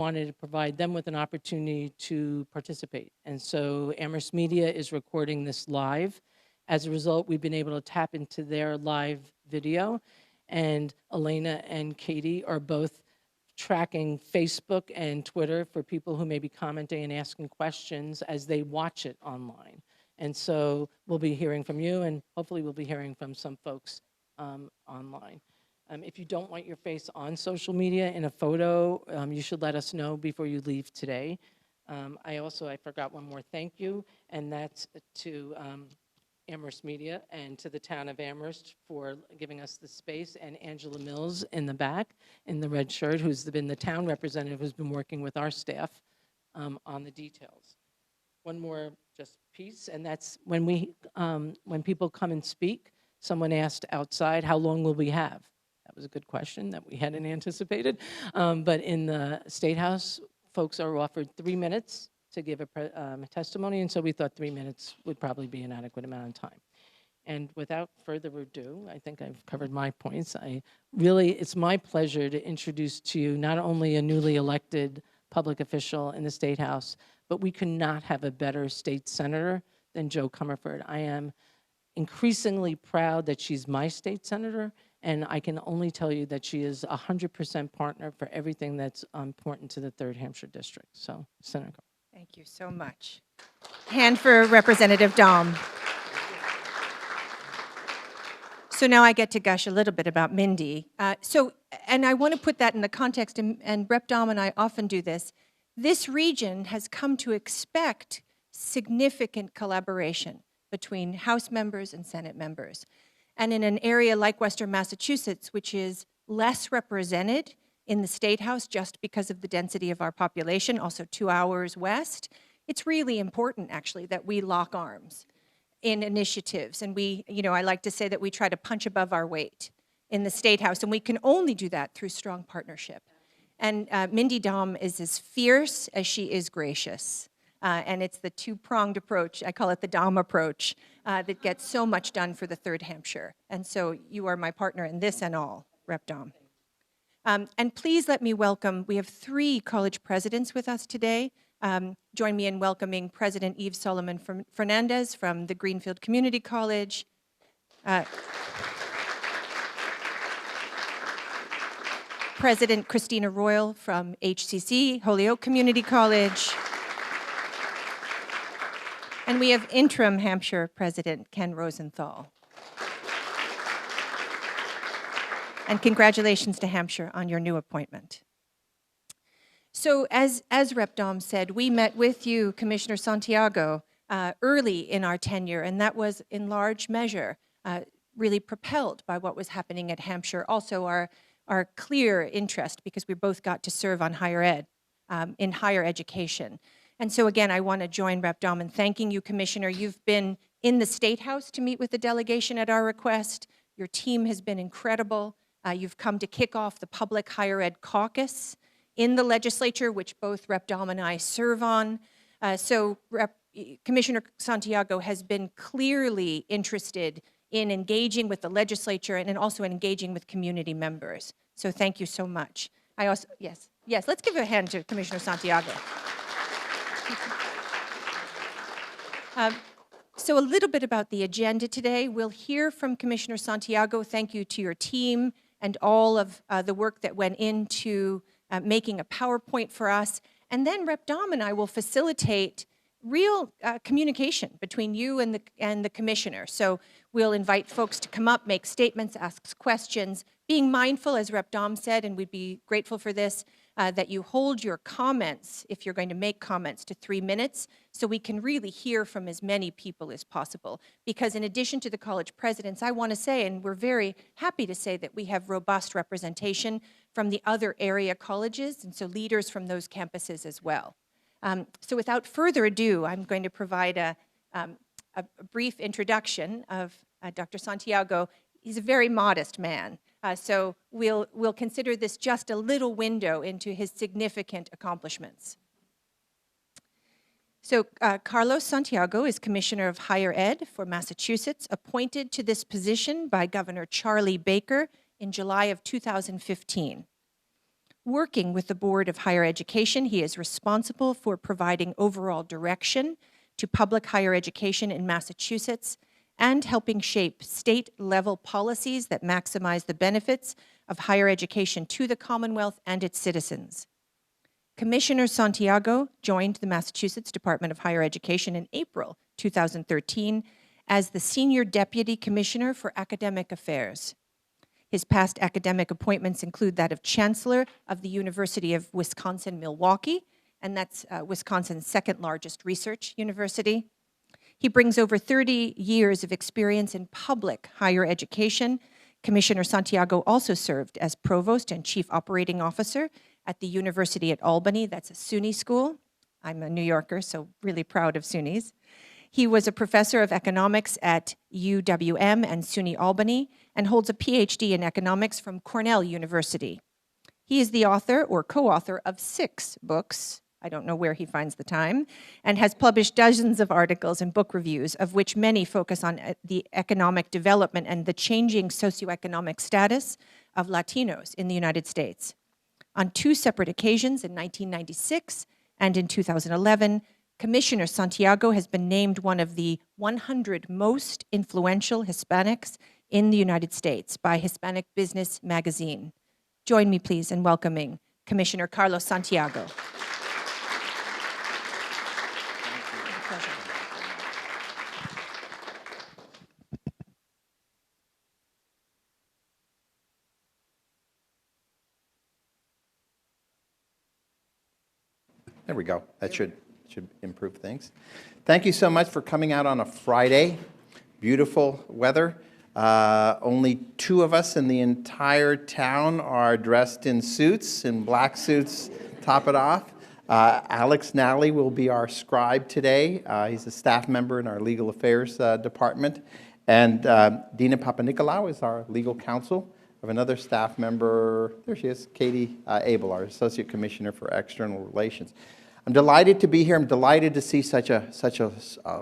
wanted to provide them with an opportunity to participate. And so Amherst Media is recording this live. As a result, we've been able to tap into their live video. And Elena and Katie are both tracking Facebook and Twitter for people who may be commenting and asking questions as they watch it online. And so we'll be hearing from you, and hopefully we'll be hearing from some folks online. If you don't want your face on social media in a photo, you should let us know before you leave today. I forgot one more thank you, and that's to Amherst Media and to the town of Amherst for giving us the space, and Angela Mills in the back in the red shirt, who's been the town representative who's been working with our staff on the details. One more just piece, and that's when people come and speak, someone asked outside, how long will we have? That was a good question that we hadn't anticipated. But in the State House, folks are offered 3 minutes to give a testimony, and so we thought 3 minutes would probably be an adequate amount of time. And without further ado, I think I've covered my points. It's my pleasure to introduce to you not only a newly elected public official in the State House, but we could not have a better state senator than Jo Comerford. I am increasingly proud that she's my state senator, and I can only tell you that she is 100% partner for everything that's important to the 3rd Hampshire District. So, Senator. Thank you so much. Hand for Representative Dahm. So now I get to gush a little bit about Mindy. And I want to put that in the context, and Rep. Dahm and I often do this. This region has come to expect significant collaboration between House members and Senate members. And in an area like Western Massachusetts, which is less represented in the State House just because of the density of our population, also 2 hours west, it's really important, actually, that we lock arms in initiatives. And I like to say that we try to punch above our weight in the State House, and we can only do that through strong partnership. And Mindy Dahm is as fierce as she is gracious. And it's the two-pronged approach, I call it the Dahm approach, that gets so much done for the 3rd Hampshire. And so you are my partner in this and all, Rep. Dahm. And please let me welcome, we have 3 college presidents with us today. Join me in welcoming President Yves Solomon Fernandez from the Greenfield Community College. President Christina Royal from HCC, Holyoke Community College. And we have interim Hampshire President Ken Rosenthal. And congratulations to Hampshire on your new appointment. So as Rep. Dahm said, we met with you, Commissioner Santiago, early in our tenure, and that was in large measure really propelled by what was happening at Hampshire. Also our clear interest, because we both got to serve on higher ed, in higher education. And so again, I want to join Rep. Dahm in thanking you, Commissioner. You've been in the State House to meet with the delegation at our request. Your team has been incredible. You've come to kick off the Public Higher Ed Caucus in the legislature, which both Rep. Dahm and I serve on. Commissioner Santiago has been clearly interested in engaging with the legislature and also engaging with community members. So thank you so much. Yes, let's give a hand to Commissioner Santiago. So a little bit about the agenda today. We'll hear from Commissioner Santiago. Thank you to your team and all of the work that went into making a PowerPoint for us. And then Rep. Dahm and I will facilitate real communication between you and the commissioner. So we'll invite folks to come up, make statements, ask questions, being mindful, as Rep. Dahm said, and we'd be grateful for this, that you hold your comments, if you're going to make comments, to 3 minutes, so we can really hear from as many people as possible. Because in addition to the college presidents, I want to say, and we're very happy to say, that we have robust representation from the other area colleges, and so leaders from those campuses as well. So without further ado, I'm going to provide a brief introduction of Dr. Santiago. He's a very modest man, so we'll consider this just a little window into his significant accomplishments. So Carlos Santiago is Commissioner of Higher Ed for Massachusetts, appointed to this position by Governor Charlie Baker in July of 2015. Working with the Board of Higher Education, he is responsible for providing overall direction to public higher education in Massachusetts and helping shape state-level policies that maximize the benefits of higher education to the Commonwealth and its citizens. Commissioner Santiago joined the Massachusetts Department of Higher Education in April 2013 as the Senior Deputy Commissioner for Academic Affairs. His past academic appointments include that of Chancellor of the University of Wisconsin-Milwaukee, and that's Wisconsin's second largest research university. He brings over 30 years of experience in public higher education. Commissioner Santiago also served as Provost and Chief Operating Officer at the University at Albany. That's a SUNY school. I'm a New Yorker, so really proud of SUNYs. He was a professor of economics at UWM and SUNY Albany and holds a PhD in economics from Cornell University. He is the author or co-author of 6 books, I don't know where he finds the time, and has published dozens of articles and book reviews, of which many focus on the economic development and the changing socioeconomic status of Latinos in the United States. On 2 separate occasions, in 1996 and in 2011, Commissioner Santiago has been named one of the 100 most influential Hispanics in the United States by Hispanic Business Magazine. Join me, please, in welcoming Commissioner Carlos Santiago. There we go. That should improve things. Thank you so much for coming out on a Friday. Beautiful weather. Only 2 of us in the entire town are dressed in suits, in black suits, top it off. Alex Nally will be our scribe today. He's a staff member in our legal affairs department. And Dina Papanikolaou is our legal counsel. Of another staff member, there she is, Katie Abel, our Associate Commissioner for External Relations. I'm delighted to be here. I'm delighted to see such a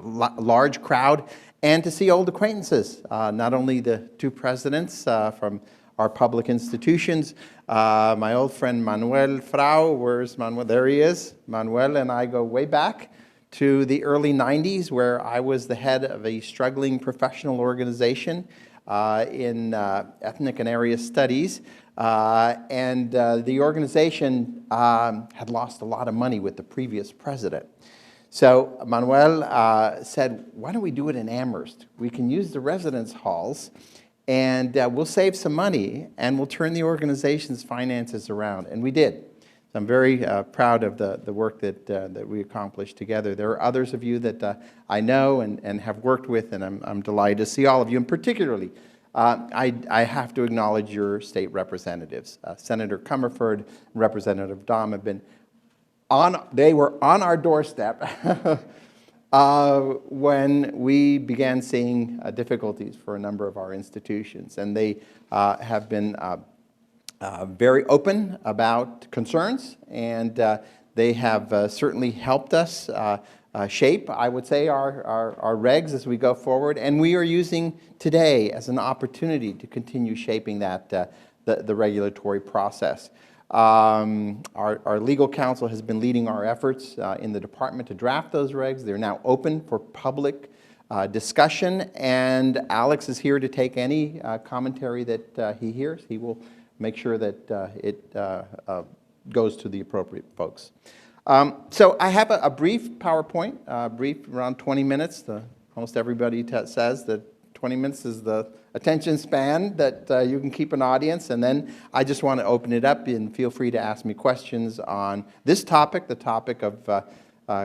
large crowd and to see old acquaintances, not only the 2 presidents from our public institutions, my old friend Manuel Frau, where's Manuel? There he is. Manuel and I go way back to the early 90s, where I was the head of a struggling professional organization in ethnic and area studies. The organization had lost a lot of money with the previous president. So Manuel said, why don't we do it in Amherst? We can use the residence halls, and we'll save some money, and we'll turn the organization's finances around. And we did. So I'm very proud of the work that we accomplished together. There are others of you that I know and have worked with, and I'm delighted to see all of you. And particularly, I have to acknowledge your state representatives. Senator Comerford and Representative Dom have been they were on our doorstep when we began seeing difficulties for a number of our institutions. And they have been very open about concerns, and they have certainly helped us shape, I would say, our regs as we go forward. And we are using today as an opportunity to continue shaping that the regulatory process. Our legal counsel has been leading our efforts in the department to draft those regs. They're now open for public discussion, and Alex is here to take any commentary that he hears. He will make sure that it goes to the appropriate folks. So I have a brief PowerPoint, brief around 20 minutes. Almost everybody says that 20 minutes is the attention span that you can keep an audience. And then I just want to open it up, and feel free to ask me questions on this topic, the topic of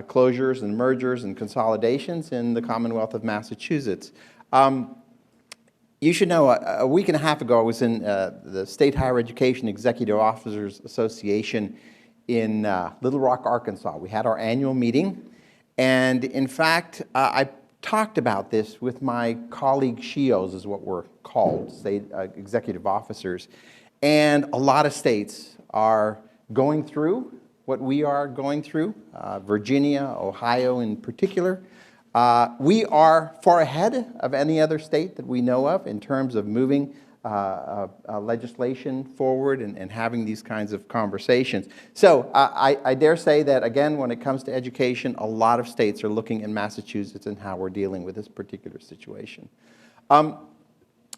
closures and mergers and consolidations in the Commonwealth of Massachusetts. You should know, a week and a half ago, I was in the State Higher Education Executive Officers Association in Little Rock, Arkansas. We had our annual meeting, and in fact, I talked about this with my colleague SHEOs, is what we're called, state executive officers, and a lot of states are going through what we are going through, Virginia, Ohio in particular. We are far ahead of any other state that we know of in terms of moving legislation forward and having these kinds of conversations. So I dare say that, again, when it comes to education, a lot of states are looking in Massachusetts and how we're dealing with this particular situation.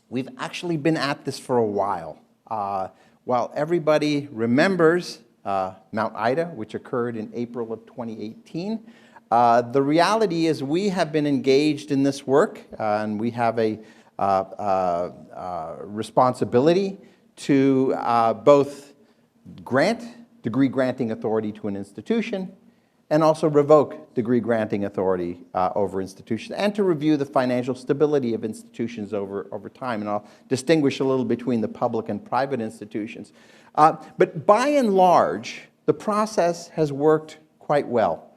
We've actually been at this for a while. While everybody remembers Mount Ida, which occurred in April of 2018, the reality is we have been engaged in this work, and we have a responsibility to both grant degree granting authority to an institution and also revoke degree granting authority over institutions, and to review the financial stability of institutions over time. And I'll distinguish a little between the public and private institutions. But by and large, the process has worked quite well.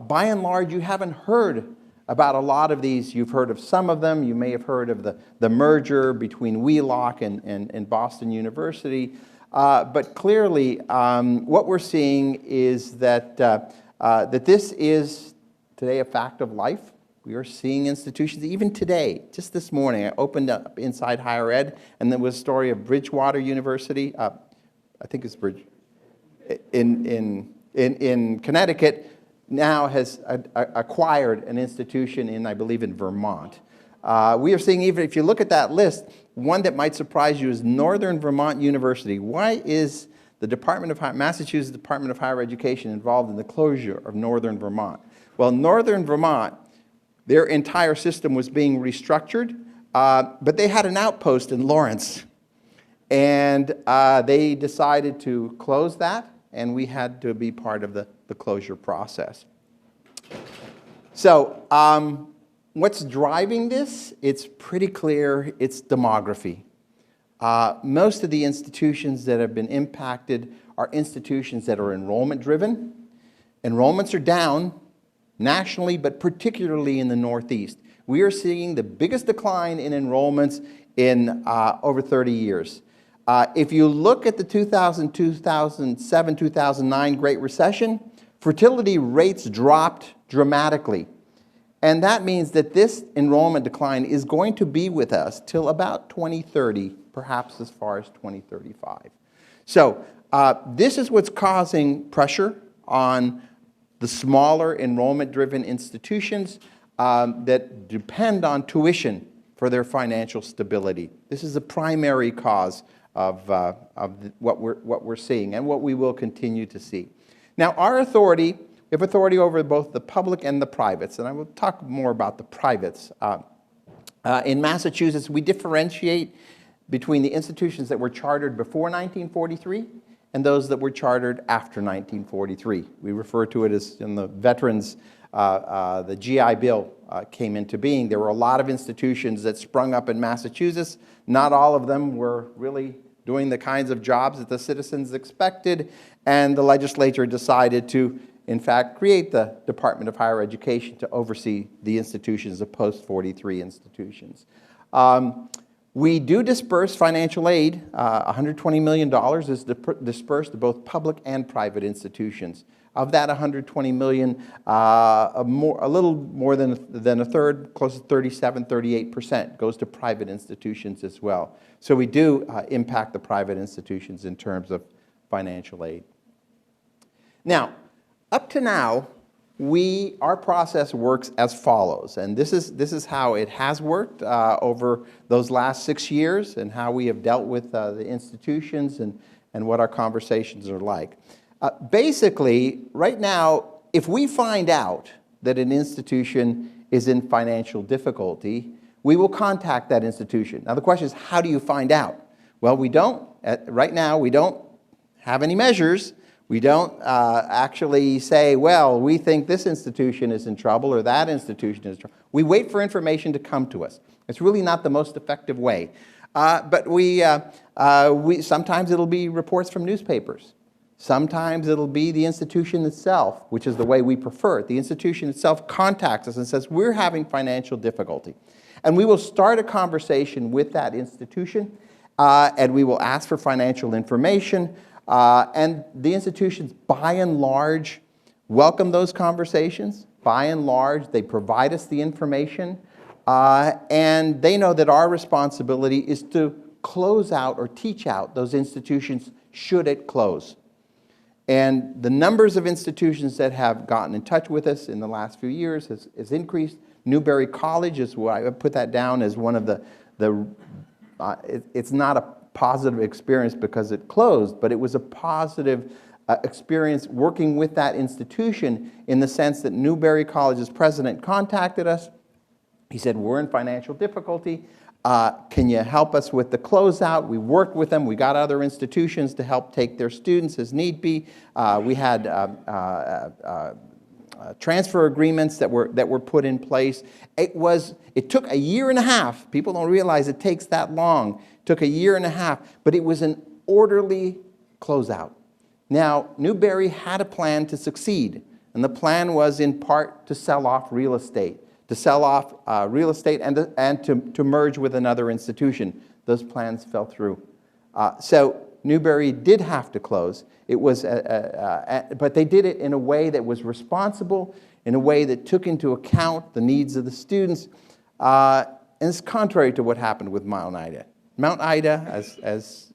By and large, you haven't heard about a lot of these. You've heard of some of them. You may have heard of the merger between Wheelock and Boston University. But clearly, what we're seeing is that this is today a fact of life. We are seeing institutions, even today, just this morning, I opened up Inside Higher Ed, and there was a story of Bridgewater University, I think it's in Connecticut, now has acquired an institution in, I believe, in Vermont. We are seeing, even if you look at that list, one that might surprise you is Northern Vermont University. Why is the Massachusetts Department of Higher Education involved in the closure of Northern Vermont? Well, Northern Vermont, their entire system was being restructured, but they had an outpost in Lawrence. And they decided to close that, and we had to be part of the closure process. So what's driving this? It's pretty clear. It's demography. Most of the institutions that have been impacted are institutions that are enrollment-driven. Enrollments are down nationally, but particularly in the Northeast. We are seeing the biggest decline in enrollments in over 30 years. If you look at the 2000, 2007, 2009 Great Recession, fertility rates dropped dramatically. And that means that this enrollment decline is going to be with us till about 2030, perhaps as far as 2035. So this is what's causing pressure on the smaller enrollment-driven institutions that depend on tuition for their financial stability. This is the primary cause of what we're seeing and what we will continue to see. Now, our authority, we have authority over both the public and the privates, and I will talk more about the privates. In Massachusetts, we differentiate between the institutions that were chartered before 1943 and those that were chartered after 1943. We refer to it as, in the veterans, the GI Bill came into being. There were a lot of institutions that sprung up in Massachusetts. Not all of them were really doing the kinds of jobs that the citizens expected, and the legislature decided to, in fact, create the Department of Higher Education to oversee the institutions, the post-43 institutions. We do disperse financial aid. $120 million is dispersed to both public and private institutions. Of that $120 million, a little more than a third, close to 38% goes to private institutions as well. So we do impact the private institutions in terms of financial aid. Now, up to now, our process works as follows, and this is how it has worked over those last 6 years, and how we have dealt with the institutions and what our conversations are like. Basically, right now, if we find out that an institution is in financial difficulty, we will contact that institution. Now, the question is, how do you find out? Well, we don't, right now, we don't have any measures. We don't actually say, well, we think this institution is in trouble or that institution is in trouble. We wait for information to come to us. It's really not the most effective way. But sometimes it'll be reports from newspapers. Sometimes it'll be the institution itself, which is the way we prefer it. The institution itself contacts us and says, we're having financial difficulty. And we will start a conversation with that institution, and we will ask for financial information. And the institutions, by and large, welcome those conversations. By and large, they provide us the information. And they know that our responsibility is to close out or teach out those institutions should it close. And the numbers of institutions that have gotten in touch with us in the last few years has increased. Newberry College is what I put that down as one of it's not a positive experience because it closed, but it was a positive experience working with that institution in the sense that Newberry College's president contacted us. He said, we're in financial difficulty. Can you help us with the closeout? We worked with them. We got other institutions to help take their students as need be. We had transfer agreements that were put in place. It took a year and a half. People don't realize it takes that long. It took a year and a half, but it was an orderly closeout. Now, Newberry had a plan to succeed, and the plan was in part to sell off real estate. And to merge with another institution. Those plans fell through. So Newberry did have to close. It was, but they did it in a way that was responsible, in a way that took into account the needs of the students. And it's contrary to what happened with Mount Ida. Mount Ida, as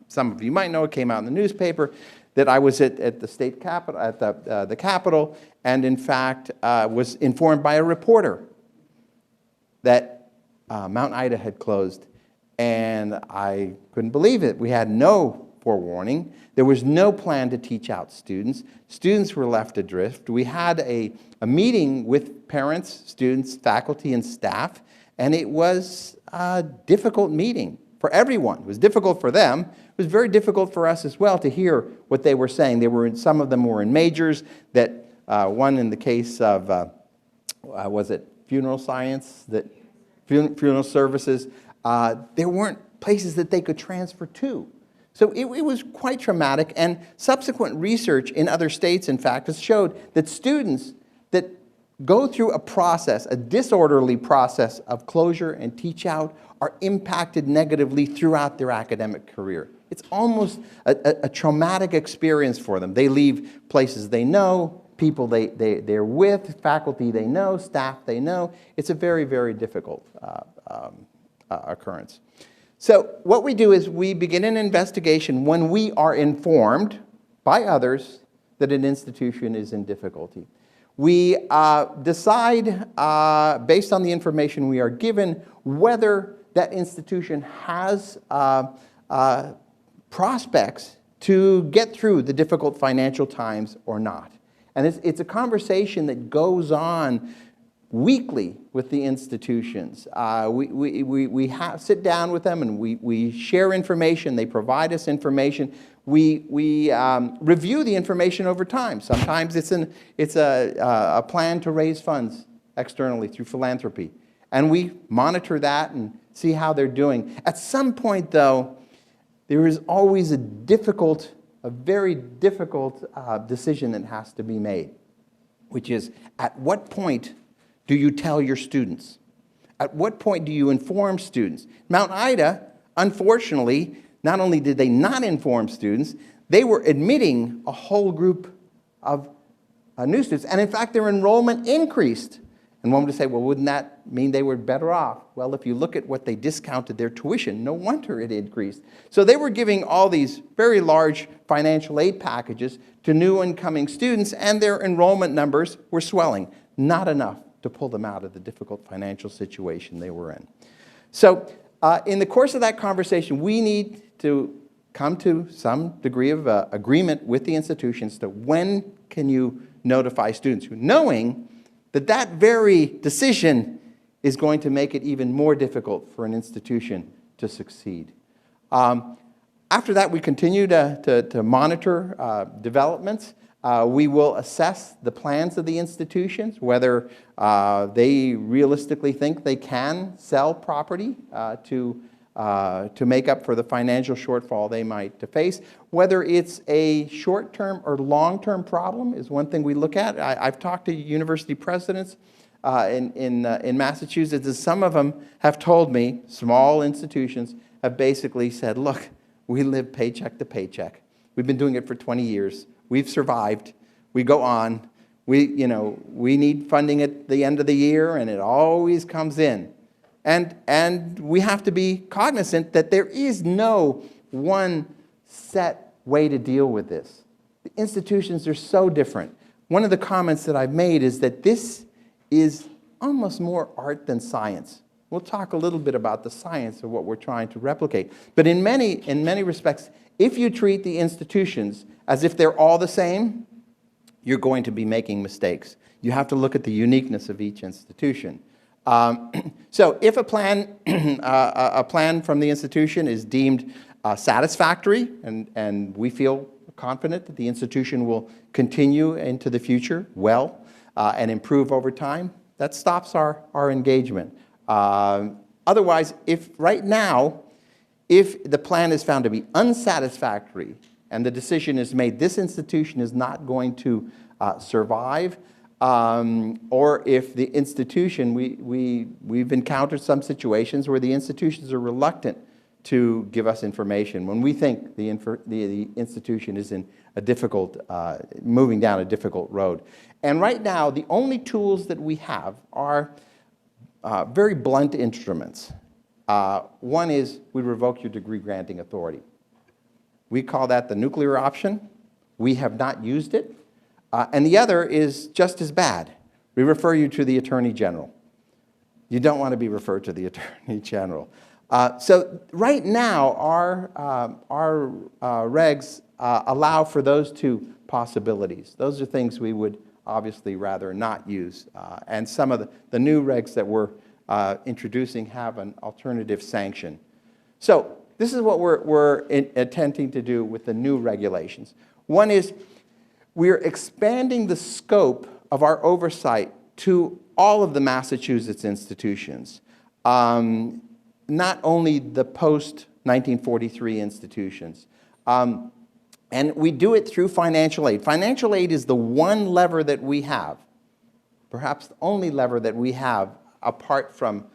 some of you might know, it came out in the newspaper, that I was at the state capitol, at the Capitol, and in fact was informed by a reporter that Mount Ida had closed, and I couldn't believe it. We had no forewarning. There was no plan to teach out students. Students were left adrift. We had a meeting with parents, students, faculty, and staff, and it was a difficult meeting for everyone. It was difficult for them. It was very difficult for us as well to hear what they were saying. Some of them were in majors, that one in the case of, was it funeral science, funeral services. There weren't places that they could transfer to. So it was quite traumatic, and subsequent research in other states, in fact, has showed that students that go through a process, a disorderly process of closure and teach out, are impacted negatively throughout their academic career. It's almost a traumatic experience for them. They leave places they know, people they're with, faculty they know, staff they know. It's a very, very difficult occurrence. So what we do is we begin an investigation when we are informed by others that an institution is in difficulty. We decide, based on the information we are given, whether that institution has prospects to get through the difficult financial times or not. And it's a conversation that goes on weekly with the institutions. We sit down with them and we share information. They provide us information. We review the information over time. Sometimes it's a plan to raise funds externally through philanthropy. And we monitor that and see how they're doing. At some point, though, there is always a very difficult decision that has to be made, which is, at what point do you tell your students? At what point do you inform students? Mount Ida, unfortunately, not only did they not inform students, they were admitting a whole group of new students. And in fact, their enrollment increased. And one would say, well, wouldn't that mean they were better off? Well, if you look at what they discounted their tuition, no wonder it increased. So they were giving all these very large financial aid packages to new incoming students, and their enrollment numbers were swelling. Not enough to pull them out of the difficult financial situation they were in. So in the course of that conversation, we need to come to some degree of agreement with the institutions to when can you notify students, knowing that very decision is going to make it even more difficult for an institution to succeed. After that, we continue to monitor developments. We will assess the plans of the institutions, whether they realistically think they can sell property to make up for the financial shortfall they might face. Whether it's a short-term or long-term problem is one thing we look at. I've talked to university presidents in Massachusetts, and some of them have told me, small institutions have basically said, look, we live paycheck to paycheck. We've been doing it for 20 years. We've survived. We go on. We need funding at the end of the year, and it always comes in. And we have to be cognizant that there is no one set way to deal with this. The institutions are so different. One of the comments that I've made is that this is almost more art than science. We'll talk a little bit about the science of what we're trying to replicate. But in many respects, if you treat the institutions as if they're all the same, you're going to be making mistakes. You have to look at the uniqueness of each institution. So if a plan from the institution is deemed satisfactory, and we feel confident that the institution will continue into the future well and improve over time, that stops our engagement. Otherwise, if right now, if the plan is found to be unsatisfactory and the decision is made, this institution is not going to survive, or if the institution, we've encountered some situations where the institutions are reluctant to give us information when we think the institution is in a difficult, moving down a difficult road. And right now, the only tools that we have are very blunt instruments. One is we revoke your degree granting authority. We call that the nuclear option. We have not used it. And the other is just as bad. We refer you to the Attorney General. You don't want to be referred to the Attorney General. So right now, our regs allow for those two possibilities. Those are things we would obviously rather not use. And some of the new regs that we're introducing have an alternative sanction. So this is what we're attempting to do with the new regulations. One is we're expanding the scope of our oversight to all of the Massachusetts institutions, not only the post-1943 institutions. And we do it through financial aid. Financial aid is the one lever that we have, perhaps the only lever that we have apart from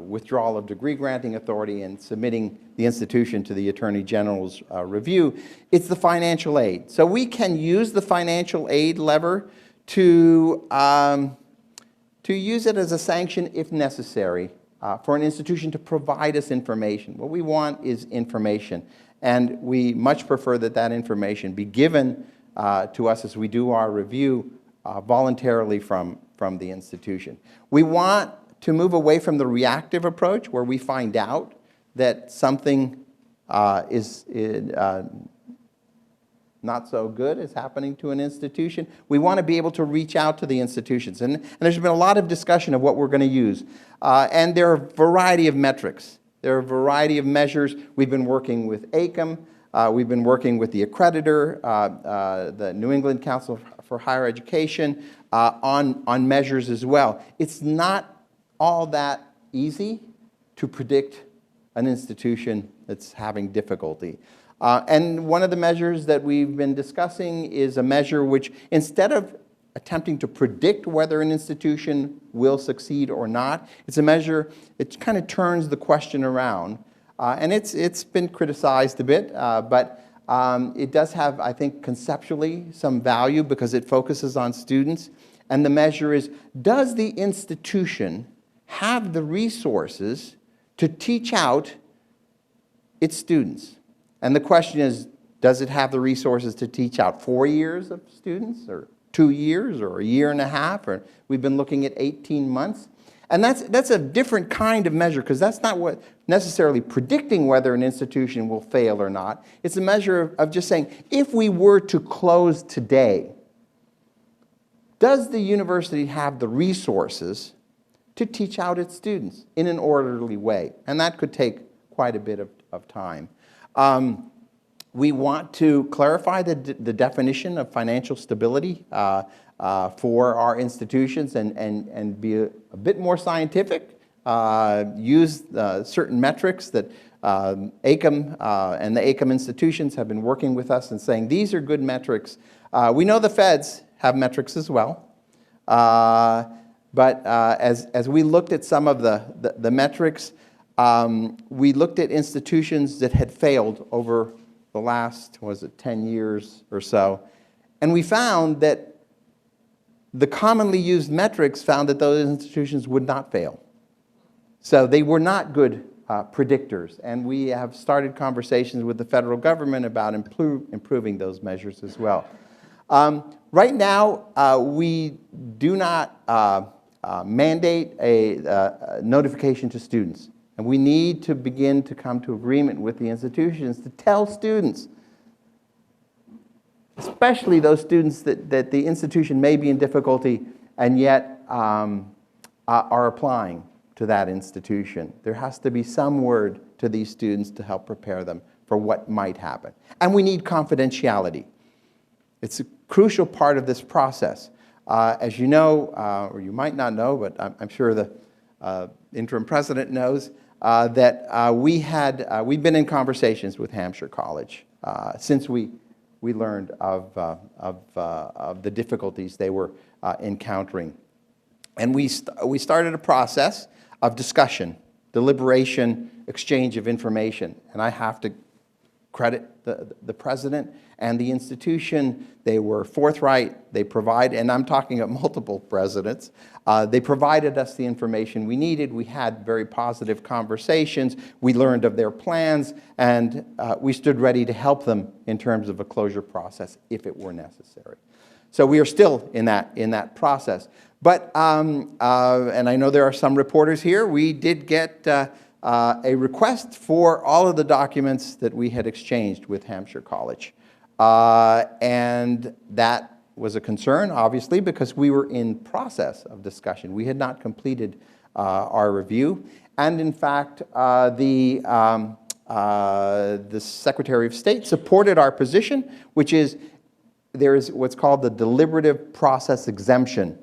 withdrawal of degree granting authority and submitting the institution to the Attorney General's review. It's the financial aid. So we can use the financial aid lever to use it as a sanction if necessary for an institution to provide us information. What we want is information. And we much prefer that that information be given to us as we do our review voluntarily from the institution. We want to move away from the reactive approach where we find out that something is not so good is happening to an institution. We want to be able to reach out to the institutions. And there's been a lot of discussion of what we're going to use. And there are a variety of metrics. There are a variety of measures. We've been working with AICM. We've been working with the accreditor, the New England Council for Higher Education, on measures as well. It's not all that easy to predict an institution that's having difficulty. And one of the measures that we've been discussing is a measure which, instead of attempting to predict whether an institution will succeed or not, it's a measure, it kind of turns the question around. And it's been criticized a bit, but it does have, I think, conceptually some value because it focuses on students. And the measure is, does the institution have the resources to teach out its students? And the question is, does it have the resources to teach out 4 years of students, or 2 years, or a year and a half, or we've been looking at 18 months? And that's a different kind of measure, because that's not what necessarily predicting whether an institution will fail or not. It's a measure of just saying, if we were to close today, does the university have the resources to teach out its students in an orderly way? And that could take quite a bit of time. We want to clarify the definition of financial stability for our institutions and be a bit more scientific, use certain metrics that AICM and the AICM institutions have been working with us and saying these are good metrics. We know the feds have metrics as well, but as we looked at some of the metrics, we looked at institutions that had failed over the last, 10 years or so, and we found that the commonly used metrics found that those institutions would not fail. So they were not good predictors, and we have started conversations with the federal government about improving those measures as well. Right now, we do not mandate a notification to students, and we need to begin to come to agreement with the institutions to tell students, especially those students that the institution may be in difficulty and yet are applying to that institution. There has to be some word to these students to help prepare them for what might happen. And we need confidentiality. It's a crucial part of this process. As you know, or you might not know, but I'm sure the interim president knows, that we've been in conversations with Hampshire College since we learned of the difficulties they were encountering. And we started a process of discussion, deliberation, exchange of information. And I have to credit the president and the institution. They were forthright. They provide, and I'm talking of multiple presidents, they provided us the information we needed. We had very positive conversations. We learned of their plans, and we stood ready to help them in terms of a closure process if it were necessary. So we are still in that process. But, and I know there are some reporters here, we did get a request for all of the documents that we had exchanged with Hampshire College. And that was a concern, obviously, because we were in process of discussion. We had not completed our review. And in fact, the Secretary of State supported our position, which is there is what's called the deliberative process exemption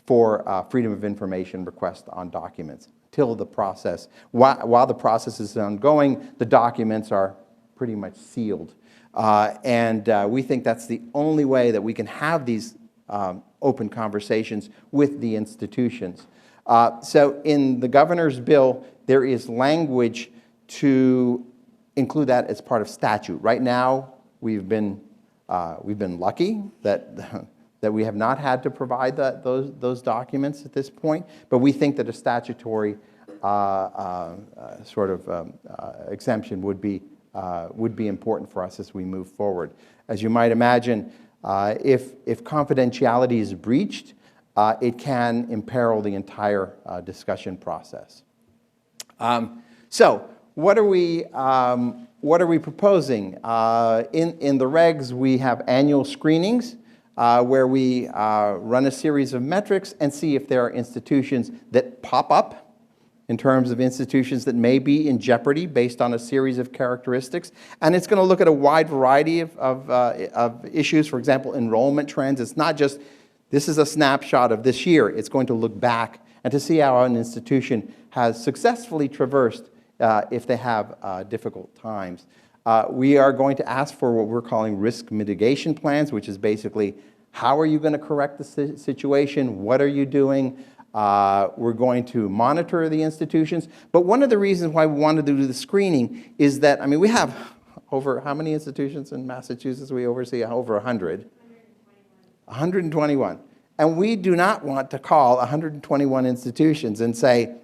for freedom of information request on documents. Till the process, while the process is ongoing, the documents are pretty much sealed. And we think that's the only way that we can have these open conversations with the institutions. So in the governor's bill, there is language to include that as part of statute. Right now, we've been lucky that we have not had to provide those documents at this point, but we think that a statutory exemption would be important for us as we move forward. As you might imagine, if confidentiality is breached, it can imperil the entire discussion process. So what are we proposing? In the regs, we have annual screenings where we run a series of metrics and see if there are institutions that pop up in terms of institutions that may be in jeopardy based on a series of characteristics. And it's going to look at a wide variety of issues, for example, enrollment trends. It's not just, this is a snapshot of this year. It's going to look back and to see how an institution has successfully traversed if they have difficult times. We are going to ask for what we're calling risk mitigation plans, which is basically, how are you going to correct the situation? What are you doing? We're going to monitor the institutions. But one of the reasons why we wanted to do the screening is that, I mean, we have over, how many institutions in Massachusetts? We oversee over 100. 121. And we do not want to call 121 institutions and say,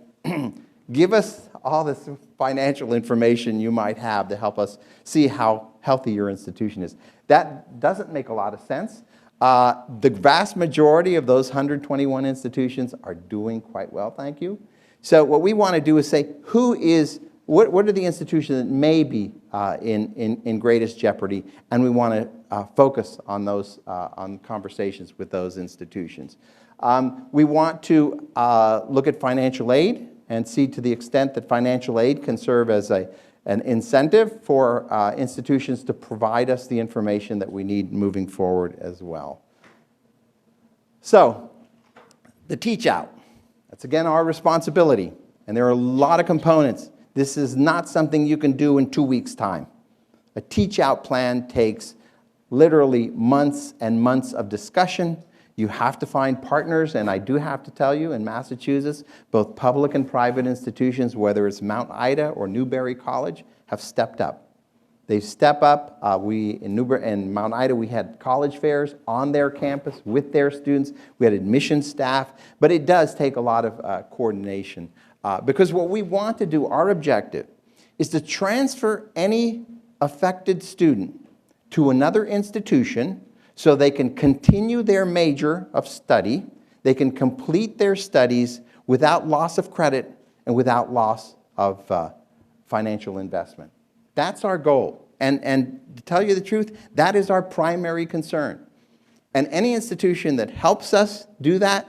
give us all this financial information you might have to help us see how healthy your institution is. That doesn't make a lot of sense. The vast majority of those 121 institutions are doing quite well, thank you. So what we want to do is say, what are the institutions that may be in greatest jeopardy, and we want to focus on those, on conversations with those institutions. We want to look at financial aid and see to the extent that financial aid can serve as an incentive for institutions to provide us the information that we need moving forward as well. So, the teach out. That's again our responsibility, and there are a lot of components. This is not something you can do in 2 weeks' time. A teach out plan takes literally months and months of discussion. You have to find partners, and I do have to tell you, in Massachusetts, both public and private institutions, whether it's Mount Ida or Newberry College, have stepped up. They step up. In Mount Ida, we had college fairs on their campus with their students. We had admission staff, but it does take a lot of coordination Because what we want to do, our objective, is to transfer any affected student to another institution so they can continue their major of study, they can complete their studies without loss of credit and without loss of financial investment. That's our goal. And to tell you the truth, that is our primary concern. And any institution that helps us do that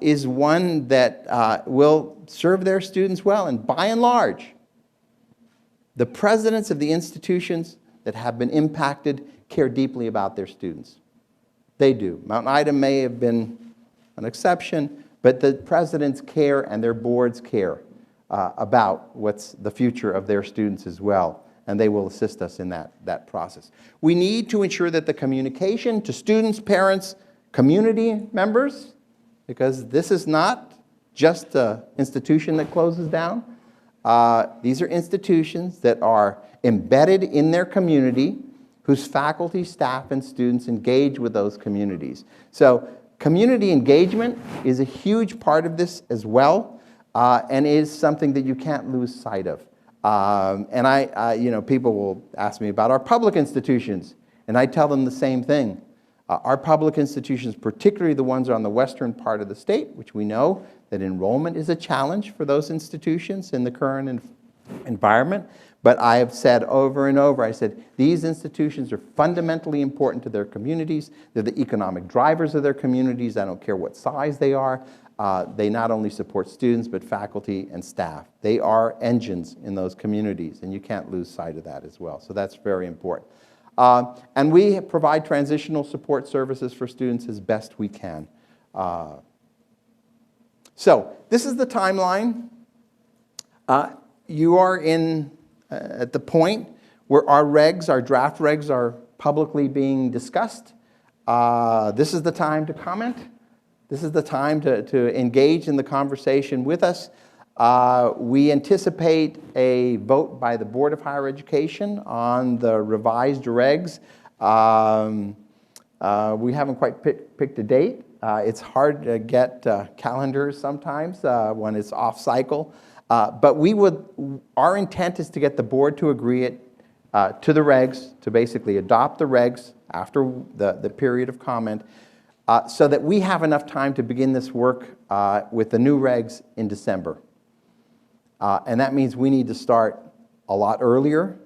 is one that will serve their students well. And by and large, the presidents of the institutions that have been impacted care deeply about their students. They do. Mount Ida may have been an exception, but the presidents care and their boards care about what's the future of their students as well, and they will assist us in that process. We need to ensure that the communication to students, parents, community members, because this is not just an institution that closes down. These are institutions that are embedded in their community, whose faculty, staff, and students engage with those communities. So community engagement is a huge part of this as well, and is something that you can't lose sight of. And people will ask me about our public institutions, and I tell them the same thing. Our public institutions, particularly the ones on the western part of the state, which we know that enrollment is a challenge for those institutions in the current environment. But I have said over and over, I said, these institutions are fundamentally important to their communities. They're the economic drivers of their communities. I don't care what size they are. They not only support students, but faculty and staff. They are engines in those communities, and you can't lose sight of that as well. So that's very important. And we provide transitional support services for students as best we can. So this is the timeline. You are at the point where our regs, our draft regs, are publicly being discussed. This is the time to comment. This is the time to engage in the conversation with us. We anticipate a vote by the Board of Higher Education on the revised regs. We haven't quite picked a date. It's hard to get calendars sometimes when it's off cycle. But our intent is to get the board to agree to the regs, to basically adopt the regs after the period of comment, so that we have enough time to begin this work with the new regs in December. And that means we need to start a lot earlier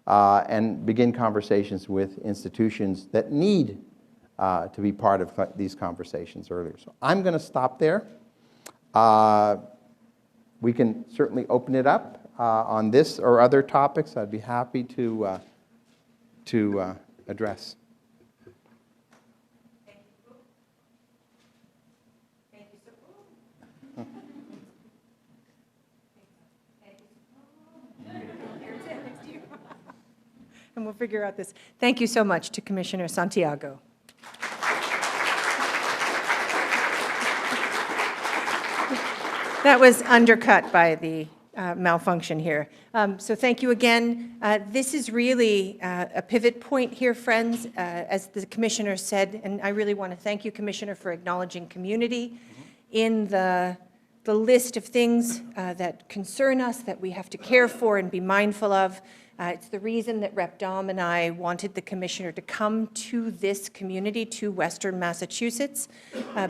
and begin conversations with institutions that need to be part of these conversations earlier. So I'm going to stop there. We can certainly open it up on this or other topics. I'd be happy to address. And we'll figure out this. Thank you so much to Commissioner Santiago. That was undercut by the malfunction here. So thank you again. This is really a pivot point here, friends, as the Commissioner said, and I really want to thank you, Commissioner, for acknowledging community in the list of things that concern us, that we have to care for and be mindful of. It's the reason that Rep. Dom and I wanted the Commissioner to come to this community, to Western Massachusetts,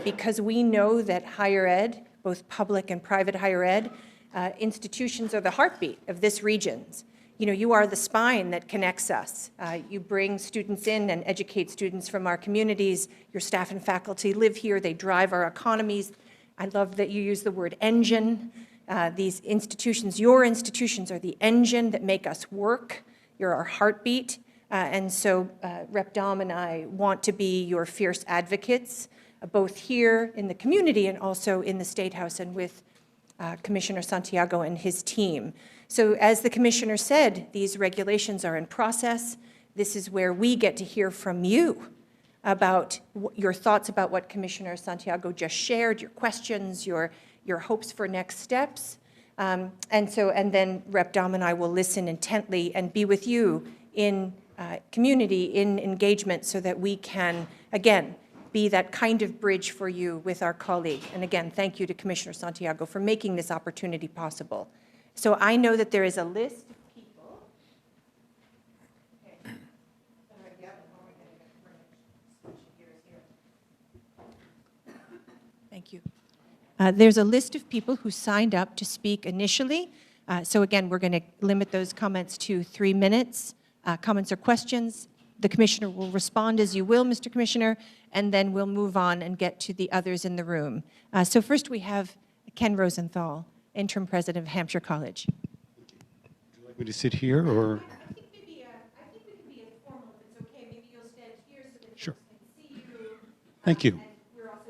because we know that higher ed, both public and private higher ed, institutions are the heartbeat of this region. You know, you are the spine that connects us. You bring students in and educate students from our communities. Your staff and faculty live here. They drive our economies. I love that you use the word engine. These institutions, your institutions, are the engine that make us work. You're our heartbeat. And so Rep. Dom and I want to be your fierce advocates, both here in the community and also in the State House and with Commissioner Santiago and his team. So as the Commissioner said, these regulations are in process. This is where we get to hear from you about your thoughts about what Commissioner Santiago just shared, your questions, your hopes for next steps. And then Rep. Dom and I will listen intently and be with you in community, in engagement, so that we can, again, be that kind of bridge for you with our colleague. And again, thank you to Commissioner Santiago for making this opportunity possible. So I know that there is a list of people. Okay. Thank you. There's a list of people who signed up to speak initially. So again, we're going to limit those comments to 3 minutes. Comments or questions. The Commissioner will respond as you will, Mr. Commissioner, and then we'll move on and get to the others in the room. So first we have Ken Rosenthal, Interim President of Hampshire College. Would you like me to sit here, or? I think we can be informal if it's okay. Maybe you'll stand here so that Sure. folks can see you. Thank you. And we're also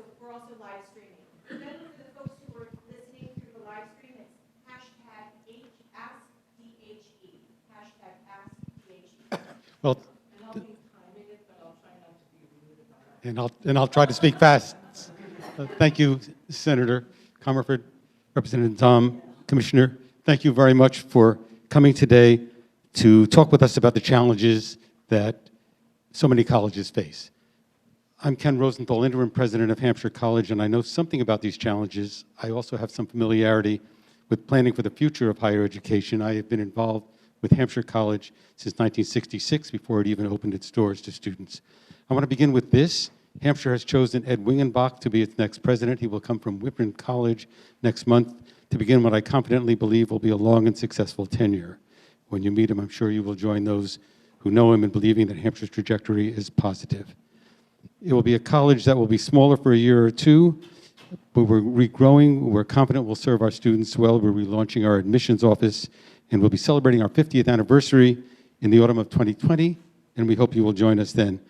live streaming. Remember, for the folks who are listening through the live stream, it's #AskDHE. #AskDHE. Well, and I'll try to speak fast. Thank you, Senator Comerford, Representative Tom, Commissioner. Thank you very much for coming today to talk with us about the challenges that so many colleges face. I'm Ken Rosenthal, Interim President of Hampshire College, and I know something about these challenges. I also have some familiarity with planning for the future of higher education. I have been involved with Hampshire College since 1966, before it even opened its doors to students. I want to begin with this. Hampshire has chosen Ed Wingenbach to be its next president. He will come from Whitman College next month to begin what I confidently believe will be a long and successful tenure. When you meet him, I'm sure you will join those who know him in believing that Hampshire's trajectory is positive. It will be a college that will be smaller for a year or two, but we're regrowing. We're confident we'll serve our students well. We're relaunching our admissions office, and we'll be celebrating our 50th anniversary in the autumn of 2020, and we hope you will join us then.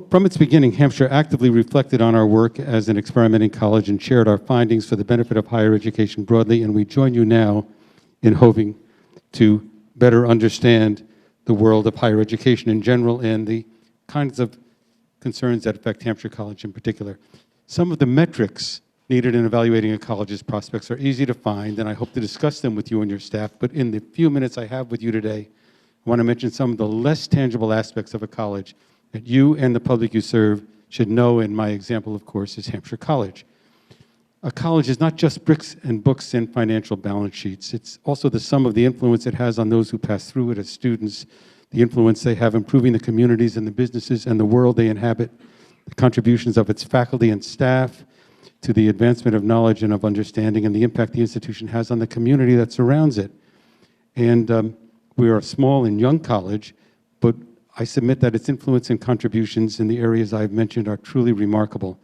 From its beginning, Hampshire actively reflected on our work as an experimenting college and shared our findings for the benefit of higher education broadly, and we join you now in hoping to better understand the world of higher education in general and the kinds of concerns that affect Hampshire College in particular. Some of the metrics needed in evaluating a college's prospects are easy to find, and I hope to discuss them with you and your staff, but in the few minutes I have with you today, I want to mention some of the less tangible aspects of a college that you and the public you serve should know, and my example, of course, is Hampshire College. A college is not just bricks and books and financial balance sheets. It's also the sum of the influence it has on those who pass through it as students, the influence they have improving the communities and the businesses and the world they inhabit, the contributions of its faculty and staff to the advancement of knowledge and of understanding, and the impact the institution has on the community that surrounds it. And we are a small and young college, but I submit that its influence and contributions in the areas I've mentioned are truly remarkable.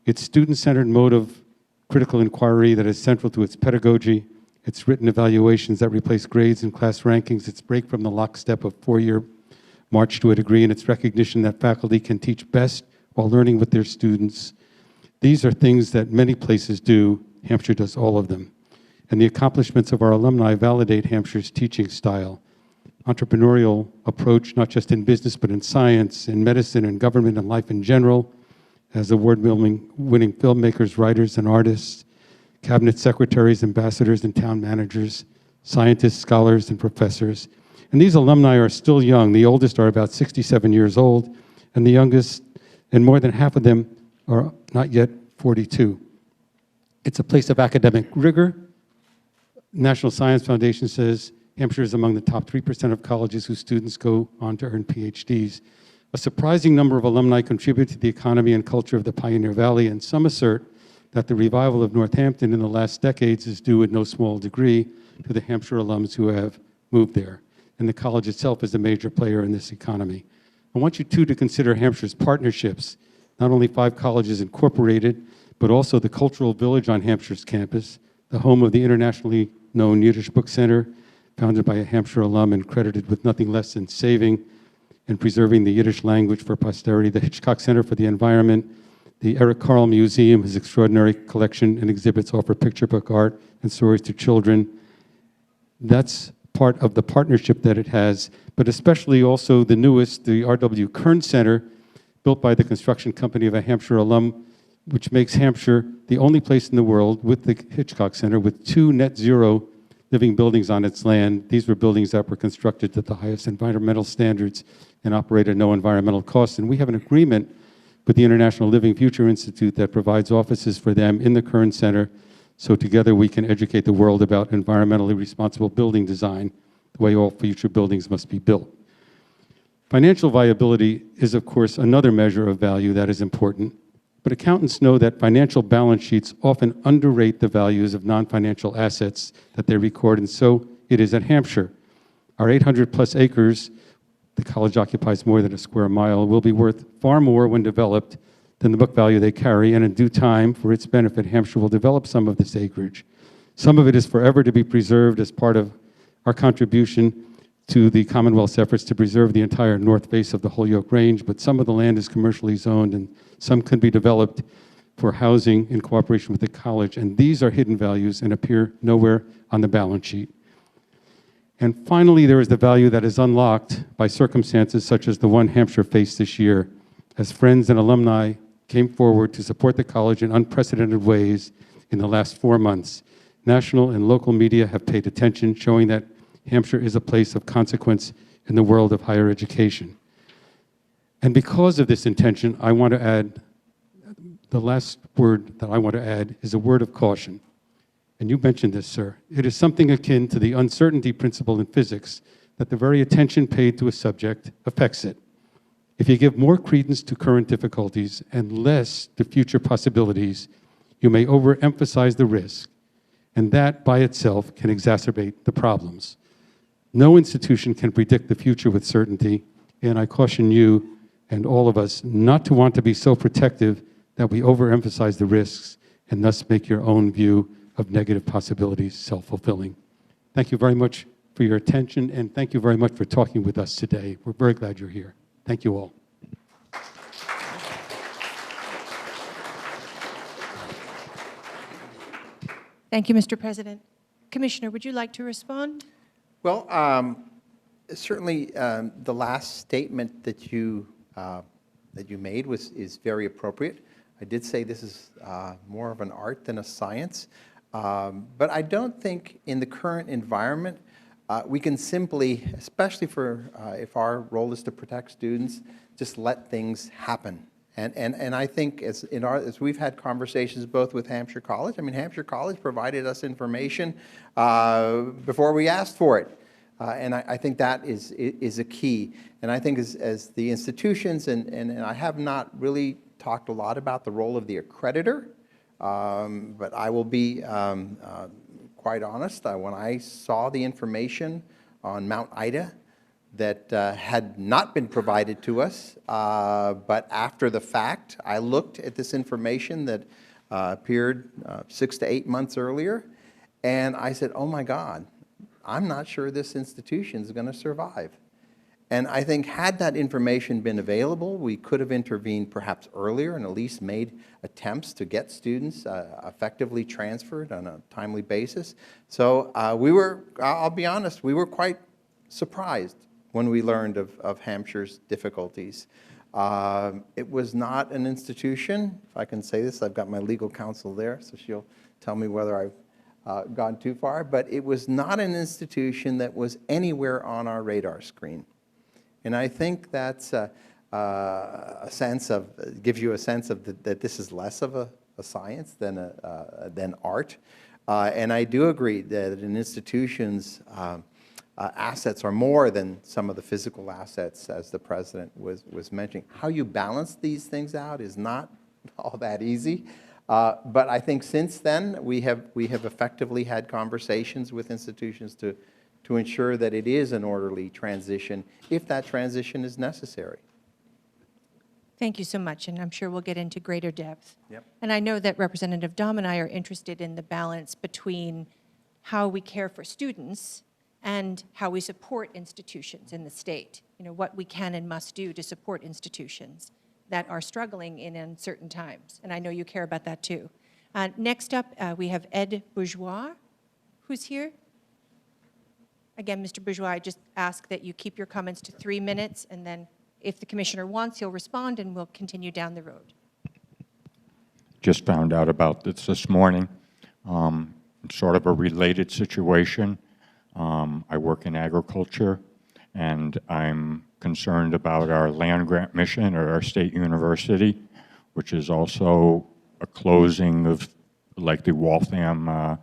Its student-centered mode of critical inquiry that is central to its pedagogy, its written evaluations that replace grades and class rankings, its break from the lockstep of four-year march to a degree, and its recognition that faculty can teach best while learning with their students. These are things that many places do. Hampshire does all of them. And the accomplishments of our alumni validate Hampshire's teaching style, entrepreneurial approach, not just in business, but in science, in medicine, and government, and life in general, as award-winning filmmakers, writers, and artists, cabinet secretaries, ambassadors, and town managers, scientists, scholars, and professors. And these alumni are still young. The oldest are about 67 years old, and the youngest, and more than half of them are not yet 42. It's a place of academic rigor. National Science Foundation says Hampshire is among the top 3% of colleges whose students go on to earn PhDs. A surprising number of alumni contribute to the economy and culture of the Pioneer Valley, and some assert that the revival of Northampton in the last decades is due in no small degree to the Hampshire alums who have moved there. And the college itself is a major player in this economy. I want you, too, to consider Hampshire's partnerships, not only 5 colleges incorporated, but also the Cultural Village on Hampshire's campus, the home of the internationally known Yiddish Book Center, founded by a Hampshire alum and credited with nothing less than saving and preserving the Yiddish language for posterity, the Hitchcock Center for the Environment, the Eric Carle Museum. His extraordinary collection and exhibits offer picture book art and stories to children. That's part of the partnership that it has, but especially also the newest, the R.W. Kern Center, built by the construction company of a Hampshire alum, which makes Hampshire the only place in the world with the Hitchcock Center with 2 net zero living buildings on its land. These were buildings that were constructed to the highest environmental standards and operate at no environmental cost. And we have an agreement with the International Living Future Institute that provides offices for them in the Kern Center, so together we can educate the world about environmentally responsible building design, the way all future buildings must be built. Financial viability is, of course, another measure of value that is important, but accountants know that financial balance sheets often underrate the values of non-financial assets that they record, and so it is at Hampshire. Our 800-plus acres, the college occupies more than a square mile, will be worth far more when developed than the book value they carry, and in due time, for its benefit, Hampshire will develop some of this acreage. Some of it is forever to be preserved as part of our contribution to the Commonwealth's efforts to preserve the entire north face of the Holyoke Range, but some of the land is commercially zoned and some can be developed for housing in cooperation with the college, and these are hidden values and appear nowhere on the balance sheet. And finally, there is the value that is unlocked by circumstances such as the one Hampshire faced this year, as friends and alumni came forward to support the college in unprecedented ways in the last 4 months. National and local media have paid attention, showing that Hampshire is a place of consequence in the world of higher education. And because of this intention, I want to add, the last word that I want to add is a word of caution. And you mentioned this, sir. It is something akin to the uncertainty principle in physics, that the very attention paid to a subject affects it. If you give more credence to current difficulties and less to future possibilities, you may overemphasize the risk, and that by itself can exacerbate the problems. No institution can predict the future with certainty, and I caution you and all of us not to want to be so protective that we overemphasize the risks and thus make your own view of negative possibilities self-fulfilling. Thank you very much for your attention, and thank you very much for talking with us today. We're very glad you're here. Thank you all. Thank you, Mr. President. Commissioner, would you like to respond? Well, certainly the last statement that you made is very appropriate. I did say this is more of an art than a science, but I don't think in the current environment we can simply, especially for if our role is to protect students, just let things happen. And I think as we've had conversations both with Hampshire College, I mean, Hampshire College provided us information before we asked for it. And I think that is a key. And I think as the institutions, and I have not really talked a lot about the role of the accreditor, but I will be quite honest. When I saw the information on Mount Ida that had not been provided to us, but after the fact, I looked at this information that appeared 6 to 8 months earlier, and I said, oh my God, I'm not sure this institution is going to survive. And I think had that information been available, we could have intervened perhaps earlier and at least made attempts to get students effectively transferred on a timely basis. So I'll be honest, we were quite surprised when we learned of Hampshire's difficulties. It was not an institution, if I can say this, I've got my legal counsel there, so she'll tell me whether I've gone too far, but it was not an institution that was anywhere on our radar screen. And I think that's a sense of, gives you a sense of that this is less of a science than art. And I do agree that an institution's assets are more than some of the physical assets, as the President was mentioning. How you balance these things out is not all that easy. But I think since then, we have effectively had conversations with institutions to ensure that it is an orderly transition, if that transition is necessary. Thank you so much, and I'm sure we'll get into greater depth. Yep. And I know that Representative Dom and I are interested in the balance between how we care for students and how we support institutions in the state. You know, what we can and must do to support institutions that are struggling in uncertain times. And I know you care about that too. Next up, we have Ed Bourgeois, who's here. Again, Mr. Bourgeois, I just ask that you keep your comments to 3 minutes, and then if the commissioner wants, he'll respond, and we'll continue down the road. Just found out about this morning. It's sort of a related situation. I work in agriculture, and I'm concerned about our land grant mission at our state university. which is also a closing of like the Waltham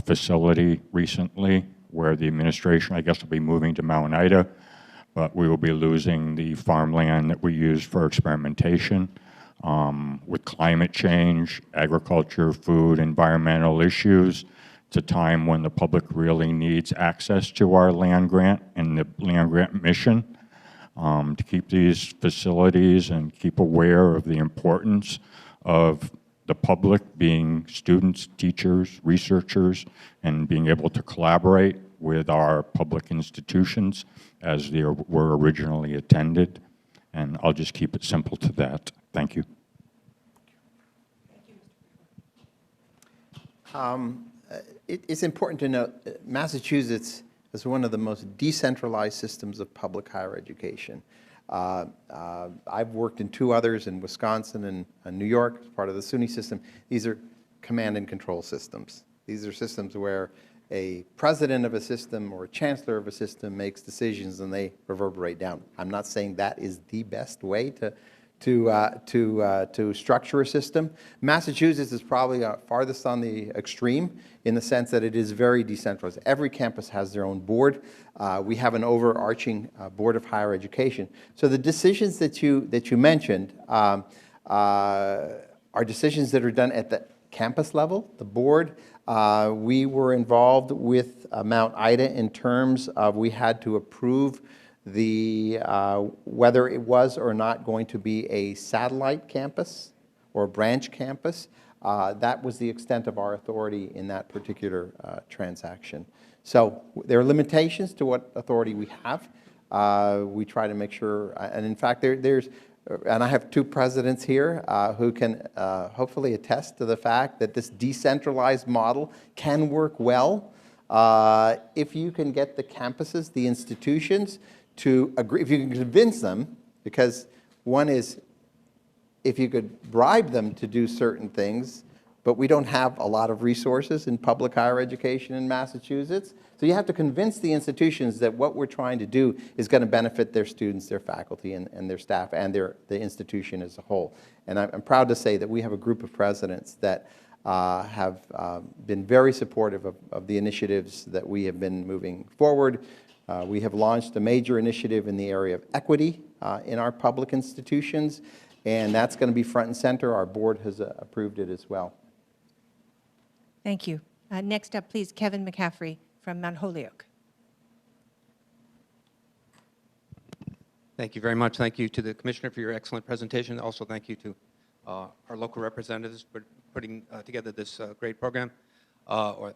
facility recently, where the administration, I guess, will be moving to Mount Ida, but we will be losing the farmland that we use for experimentation. With climate change, agriculture, food, environmental issues, it's a time when the public really needs access to our land grant and the land grant mission to keep these facilities and keep aware of the importance of the public being students, teachers, researchers, and being able to collaborate with our public institutions as they were originally attended. And I'll just keep it simple to that. Thank you. It's important to note Massachusetts is one of the most decentralized systems of public higher education. I've worked in 2 others in Wisconsin and New York as part of the SUNY system. These are command and control systems. These are systems where a president of a system or a chancellor of a system makes decisions and they reverberate down. I'm not saying that is the best way to structure a system. Massachusetts is probably farthest on the extreme in the sense that it is very decentralized. Every campus has their own board. We have an overarching board of higher education. So the decisions that you mentioned are decisions that are done at the campus level, the board. We were involved with Mount Ida in terms of we had to approve whether it was or not going to be a satellite campus or a branch campus. That was the extent of our authority in that particular transaction. So there are limitations to what authority we have. We try to make sure, and in fact, and I have 2 presidents here who can hopefully attest to the fact that this decentralized model can work well if you can get the campuses, the institutions, to agree, if you can convince them, because one is if you could bribe them to do certain things, but we don't have a lot of resources in public higher education in Massachusetts. So you have to convince the institutions that what we're trying to do is going to benefit their students, their faculty, and their staff, and the institution as a whole. And I'm proud to say that we have a group of presidents that have been very supportive of the initiatives that we have been moving forward. We have launched a major initiative in the area of equity in our public institutions, and that's going to be front and center. Our board has approved it as well. Thank you. Next up, please, Kevin McCaffrey from Mount Holyoke. Thank you very much. Thank you to the Commissioner for your excellent presentation. Also, thank you to our local representatives for putting together this great program on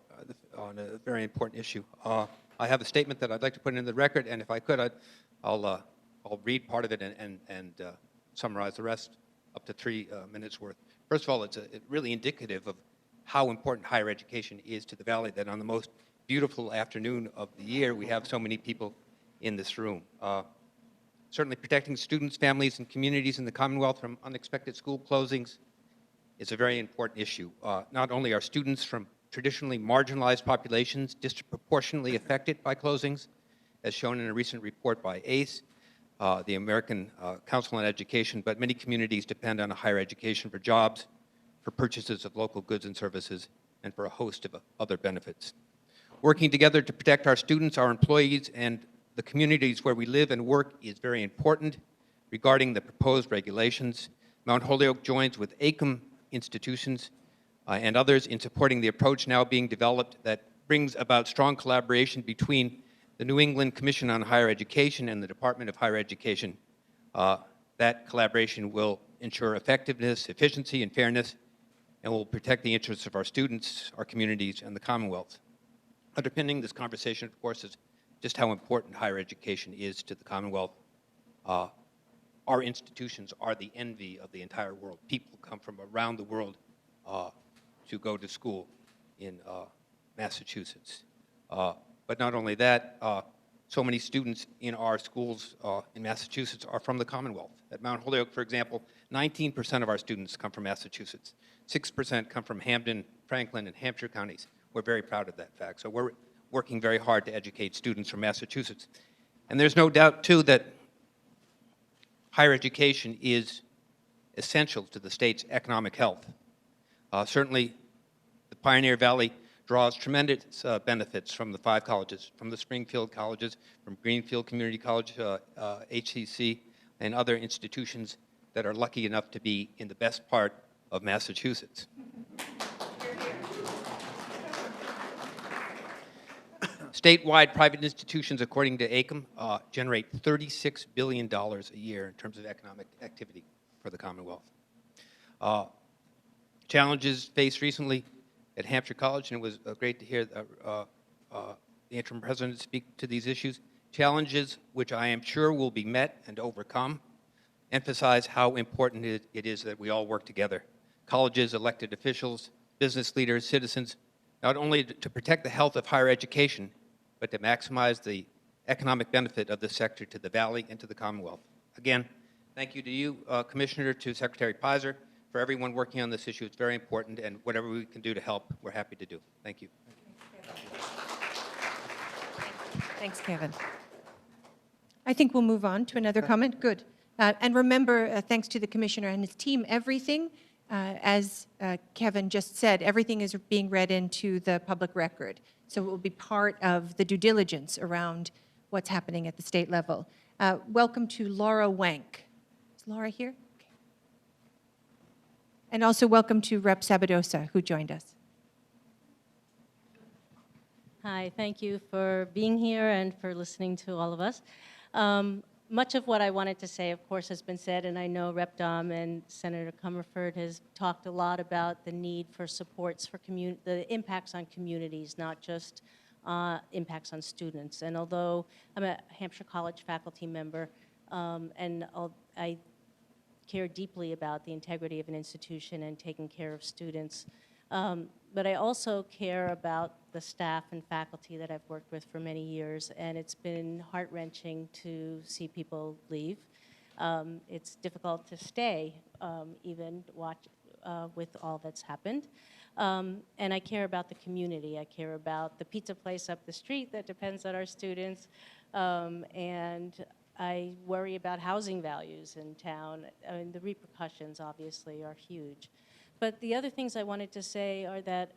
a very important issue. I have a statement that I'd like to put in the record, and if I could, I'll read part of it and summarize the rest, up to 3 minutes worth. First of all, it's really indicative of how important higher education is to the Valley, that on the most beautiful afternoon of the year, we have so many people in this room. Certainly protecting students, families, and communities in the Commonwealth from unexpected school closings is a very important issue. Not only are students from traditionally marginalized populations disproportionately affected by closings, as shown in a recent report by ACE, the American Council on Education, but many communities depend on higher education for jobs, for purchases of local goods and services, and for a host of other benefits. Working together to protect our students, our employees, and the communities where we live and work is very important. Regarding the proposed regulations, Mount Holyoke joins with AICUM institutions and others in supporting the approach now being developed that brings about strong collaboration between the New England Commission on Higher Education and the Department of Higher Education. That collaboration will ensure effectiveness, efficiency, and fairness, and will protect the interests of our students, our communities, and the Commonwealth. Underpinning this conversation, of course, is just how important higher education is to the Commonwealth. Our institutions are the envy of the entire world. People come from around the world to go to school in Massachusetts. But not only that, so many students in our schools in Massachusetts are from the Commonwealth. At Mount Holyoke, for example, 19% of our students come from Massachusetts. 6% come from Hampden, Franklin, and Hampshire counties. We're very proud of that fact. So we're working very hard to educate students from Massachusetts. And there's no doubt, too, that higher education is essential to the state's economic health. Certainly, the Pioneer Valley draws tremendous benefits from the 5 colleges, from the Springfield colleges, from Greenfield Community College, HCC, and other institutions that are lucky enough to be in the best part of Massachusetts. Statewide private institutions, according to AICM, generate $36 billion a year in terms of economic activity for the Commonwealth. Challenges faced recently at Hampshire College, and it was great to hear the interim president speak to these issues. Challenges which I am sure will be met and overcome emphasize how important it is that we all work together. Colleges, elected officials, business leaders, citizens, not only to protect the health of higher education, but to maximize the economic benefit of this sector to the Valley and to the Commonwealth. Again, thank you to you, Commissioner, to Secretary Pizer, for everyone working on this issue. It's very important, and whatever we can do to help, we're happy to do. Thank you. Thanks, Kevin. I think we'll move on to another comment. Good. And remember, thanks to the Commissioner and his team, everything, as Kevin just said, everything is being read into the public record. So it will be part of the due diligence around what's happening at the state level. Welcome to Laura Wank. Is Laura here? Okay. And also welcome to Rep. Sabadosa, who joined us. Hi, thank you for being here and for listening to all of us. Much of what I wanted to say, of course, has been said, and I know Rep. Dom and Senator Comerford has talked a lot about the need for supports for the impacts on communities, not just impacts on students. And although I'm a Hampshire College faculty member, and I care deeply about the integrity of an institution and taking care of students, but I also care about the staff and faculty that I've worked with for many years, and it's been heart-wrenching to see people leave. It's difficult to stay, even with all that's happened. And I care about the community. I care about the pizza place up the street that depends on our students, and I worry about housing values in town. I mean, the repercussions, obviously, are huge. But the other things I wanted to say are that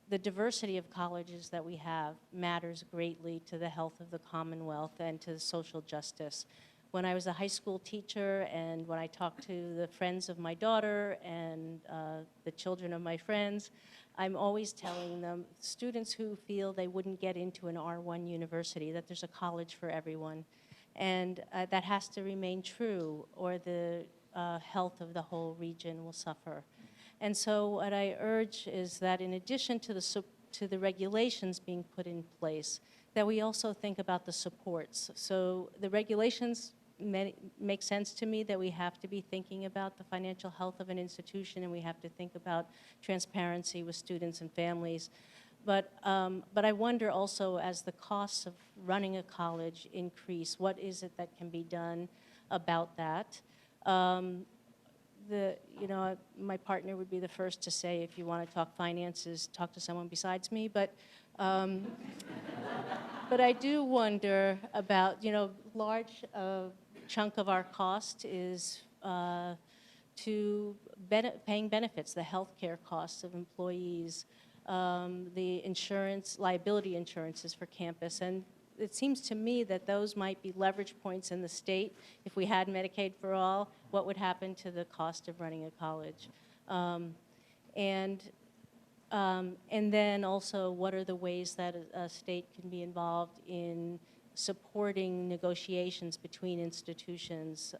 the diversity of colleges that we have matters greatly to the health of the Commonwealth and to social justice. When I was a high school teacher and when I talked to the friends of my daughter and the children of my friends, I'm always telling them, students who feel they wouldn't get into an R1 university, that there's a college for everyone. And that has to remain true, or the health of the whole region will suffer. And so what I urge is that in addition to the regulations being put in place, that we also think about the supports. So the regulations make sense to me, that we have to be thinking about the financial health of an institution, and we have to think about transparency with students and families. But I wonder also, as the costs of running a college increase, what is it that can be done about that? My partner would be the first to say, if you want to talk finances, talk to someone besides me. But I do wonder about, large chunk of our cost is paying benefits, the health care costs of employees, the insurance, liability insurances for campus. And it seems to me that those might be leverage points in the state. If we had Medicaid for all, what would happen to the cost of running a college? And then also, what are the ways that a state can be involved in supporting negotiations between institutions?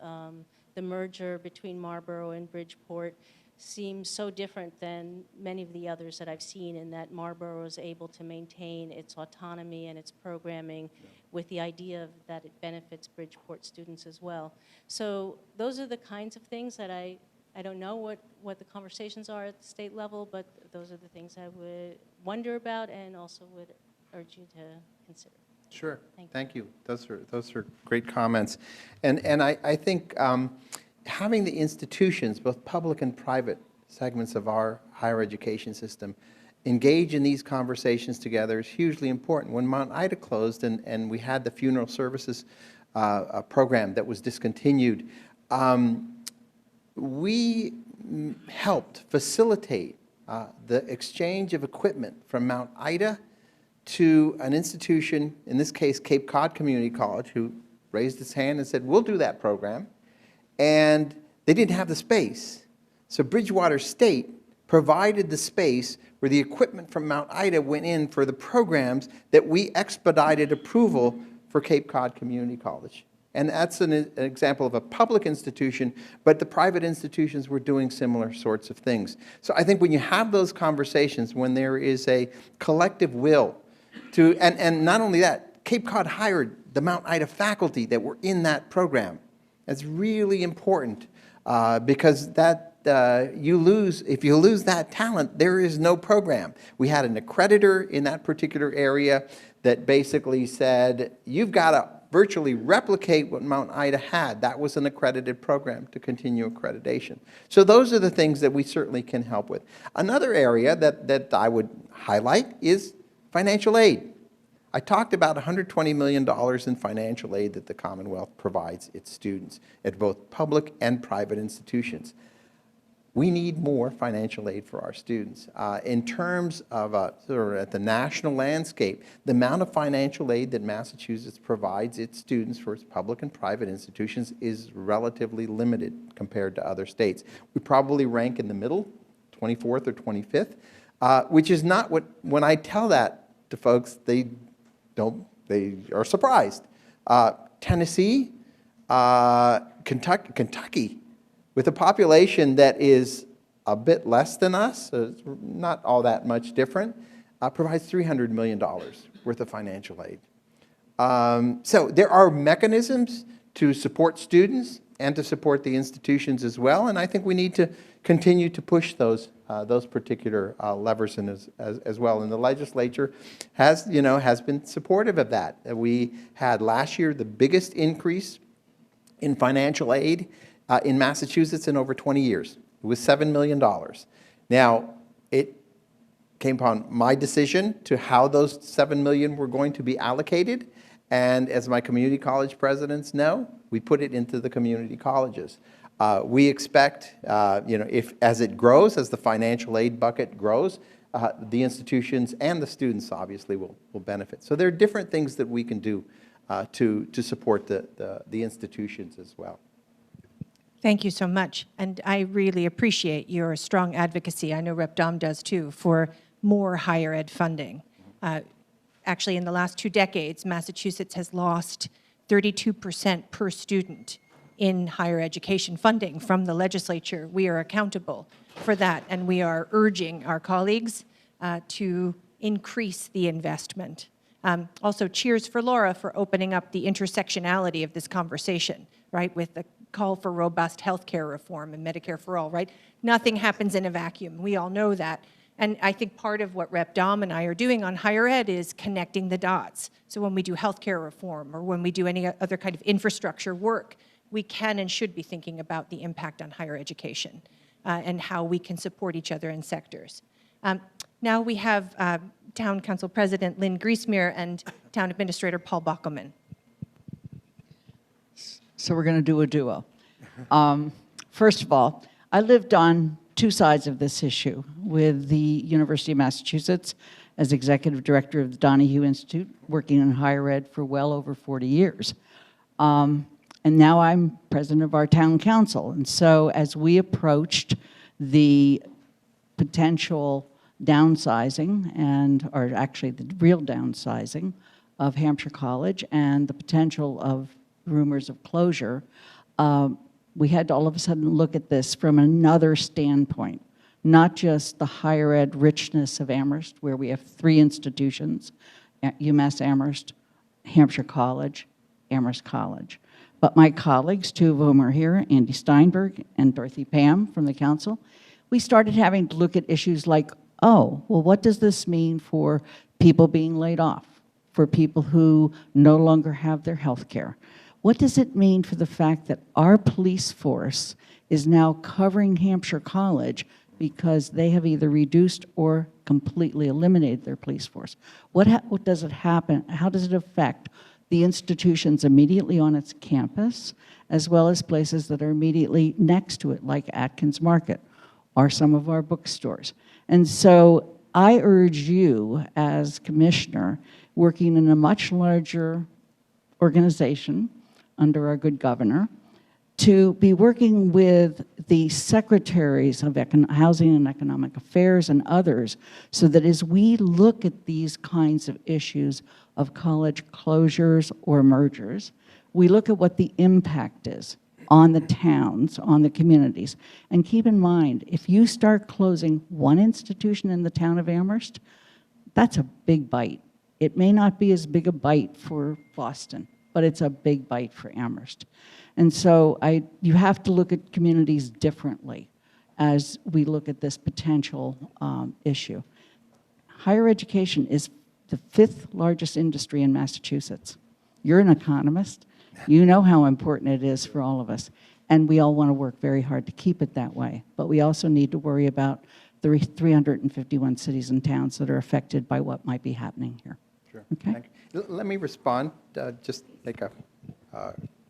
The merger between Marlborough and Bridgeport seems so different than many of the others that I've seen, in that Marlborough is able to maintain its autonomy and its programming with the idea that it benefits Bridgeport students as well. So those are the kinds of things that I don't know what the conversations are at the state level, but those are the things I would wonder about and also would urge you to consider. Sure. Thank you. Those are great comments. And I think having the institutions, both public and private segments of our higher education system, engage in these conversations together is hugely important. When Mount Ida closed and we had the funeral services program that was discontinued, we helped facilitate the exchange of equipment from Mount Ida to an institution, in this case Cape Cod Community College, who raised its hand and said, we'll do that program. And they didn't have the space. So Bridgewater State provided the space where the equipment from Mount Ida went in for the programs that we expedited approval for Cape Cod Community College. And that's an example of a public institution, but the private institutions were doing similar sorts of things. So I think when you have those conversations, when there is a collective will to, and not only that, Cape Cod hired the Mount Ida faculty that were in that program. That's really important because that if you lose that talent, there is no program. We had an accreditor in that particular area that basically said, you've got to virtually replicate what Mount Ida had. That was an accredited program to continue accreditation. So those are the things that we certainly can help with. Another area that I would highlight is financial aid. I talked about $120 million in financial aid that the Commonwealth provides its students at both public and private institutions. We need more financial aid for our students. In terms of sort of at the national landscape, the amount of financial aid that Massachusetts provides its students for its public and private institutions is relatively limited compared to other states. We probably rank in the middle, 24th or 25th, which is not what, when I tell that to folks, they are surprised. Tennessee, Kentucky, with a population that is a bit less than us, so it's not all that much different, provides $300 million worth of financial aid. So there are mechanisms to support students and to support the institutions as well, and I think we need to continue to push those particular levers in as well. And the legislature has been supportive of that. We had last year the biggest increase in financial aid in Massachusetts in over 20 years. It was $7 million. Now, it came upon my decision to how those $7 million were going to be allocated. And as my community college presidents know, we put it into the community colleges. We expect, if as it grows, as the financial aid bucket grows, the institutions and the students obviously will benefit. So there are different things that we can do to support the institutions as well. Thank you so much. And I really appreciate your strong advocacy. I know Rep. Dom does too, for more higher ed funding. Actually, in the last 2 decades, Massachusetts has lost 32% per student in higher education funding from the legislature. We are accountable for that, and we are urging our colleagues to increase the investment. Also, cheers for Laura for opening up the intersectionality of this conversation, right, with the call for robust healthcare reform and Medicare for all, right? Nothing happens in a vacuum. We all know that. And I think part of what Rep. Dom and I are doing on higher ed is connecting the dots. So when we do healthcare reform or when we do any other kind of infrastructure work, we can and should be thinking about the impact on higher education and how we can support each other in sectors. Now we have Town Council President Lynn Griesmer and Town Administrator Paul Bockelman. So we're going to do a duo. First of all, I lived on 2 sides of this issue with the University of Massachusetts as executive director of the Donahue Institute, working in higher ed for well over 40 years. And now I'm president of our town council. And so as we approached the potential downsizing or actually the real downsizing of Hampshire College and the potential of rumors of closure, we had to all of a sudden look at this from another standpoint, not just the higher ed richness of Amherst, where we have 3 institutions, UMass Amherst, Hampshire College, Amherst College. But my colleagues, 2 of whom are here, Andy Steinberg and Dorothy Pam from the council, we started having to look at issues like, oh, well, what does this mean for people being laid off, for people who no longer have their health care? What does it mean for the fact that our police force is now covering Hampshire College because they have either reduced or completely eliminated their police force? What does it happen? How does it affect the institutions immediately on its campus, as well as places that are immediately next to it, like Atkins Market or some of our bookstores. And so I urge you, as commissioner, working in a much larger organization under our good governor, to be working with the secretaries of Housing and Economic Affairs and others, so that as we look at these kinds of issues of college closures or mergers, we look at what the impact is on the towns, on the communities. And keep in mind, if you start closing one institution in the town of Amherst, that's a big bite. It may not be as big a bite for Boston, but it's a big bite for Amherst. And so you have to look at communities differently as we look at this potential issue. Higher education is the 5th largest industry in Massachusetts. You're an economist. You know how important it is for all of us. And we all want to work very hard to keep it that way. But we also need to worry about the 351 cities and towns that are affected by what might be happening here. Sure. Okay? Thank you. Let me respond, just make a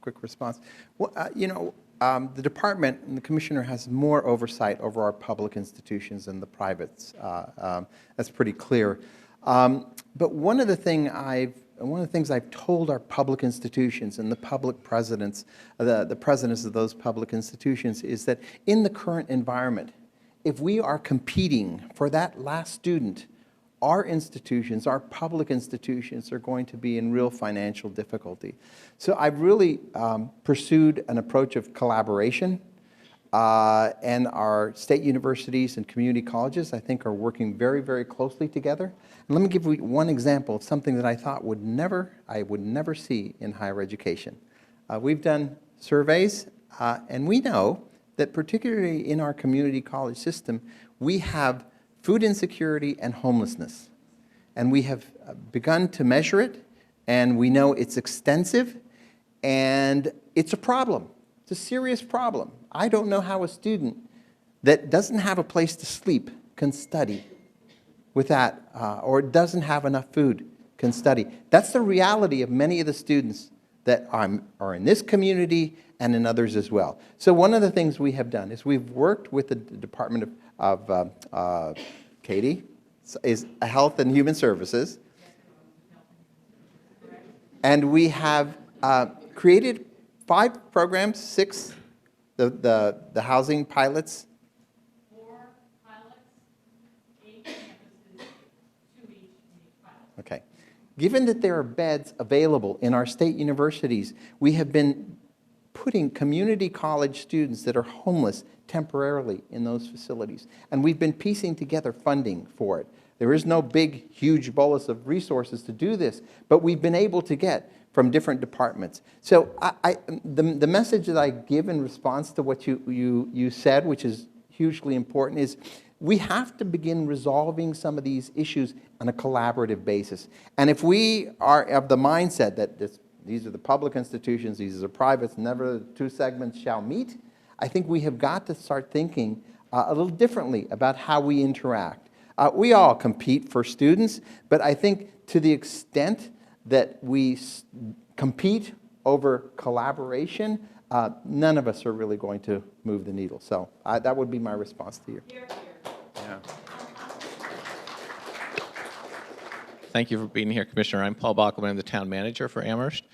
quick response. Well, the department and the commissioner has more oversight over our public institutions than the privates. That's pretty clear. But one of the things I've told our public institutions and the public presidents, the presidents of those public institutions, is that in the current environment, if we are competing for that last student, our institutions, our public institutions, are going to be in real financial difficulty. So I've really pursued an approach of collaboration, and our state universities and community colleges, I think, are working very, very closely together. And let me give you one example of something that I thought I would never see in higher education. We've done surveys, and we know that particularly in our community college system, we have food insecurity and homelessness. And we have begun to measure it, and we know it's extensive, and it's a problem. It's a serious problem. I don't know how a student that doesn't have a place to sleep can study with that, or doesn't have enough food can study. That's the reality of many of the students that are in this community and in others as well. So one of the things we have done is we've worked with the Department of Katie, is Health and Human Services, and we have created 5 programs, 6, the housing pilots. 4 pilots, 8 campuses, 2 each in each pilot. Okay. Given that there are beds available in our state universities, we have been putting community college students that are homeless temporarily in those facilities. And we've been piecing together funding for it. There is no big, huge bolus of resources to do this, but we've been able to get from different departments. So the message that I give in response to what you said, which is hugely important, is we have to begin resolving some of these issues on a collaborative basis. And if we are of the mindset that these are the public institutions, these are the privates, never the 2 segments shall meet, I think we have got to start thinking a little differently about how we interact. We all compete for students, but I think to the extent that we compete over collaboration, none of us are really going to move the needle. So that would be my response to you. Yeah. Thank you for being here, Commissioner. I'm Paul Bockelman. I'm the town manager for Amherst.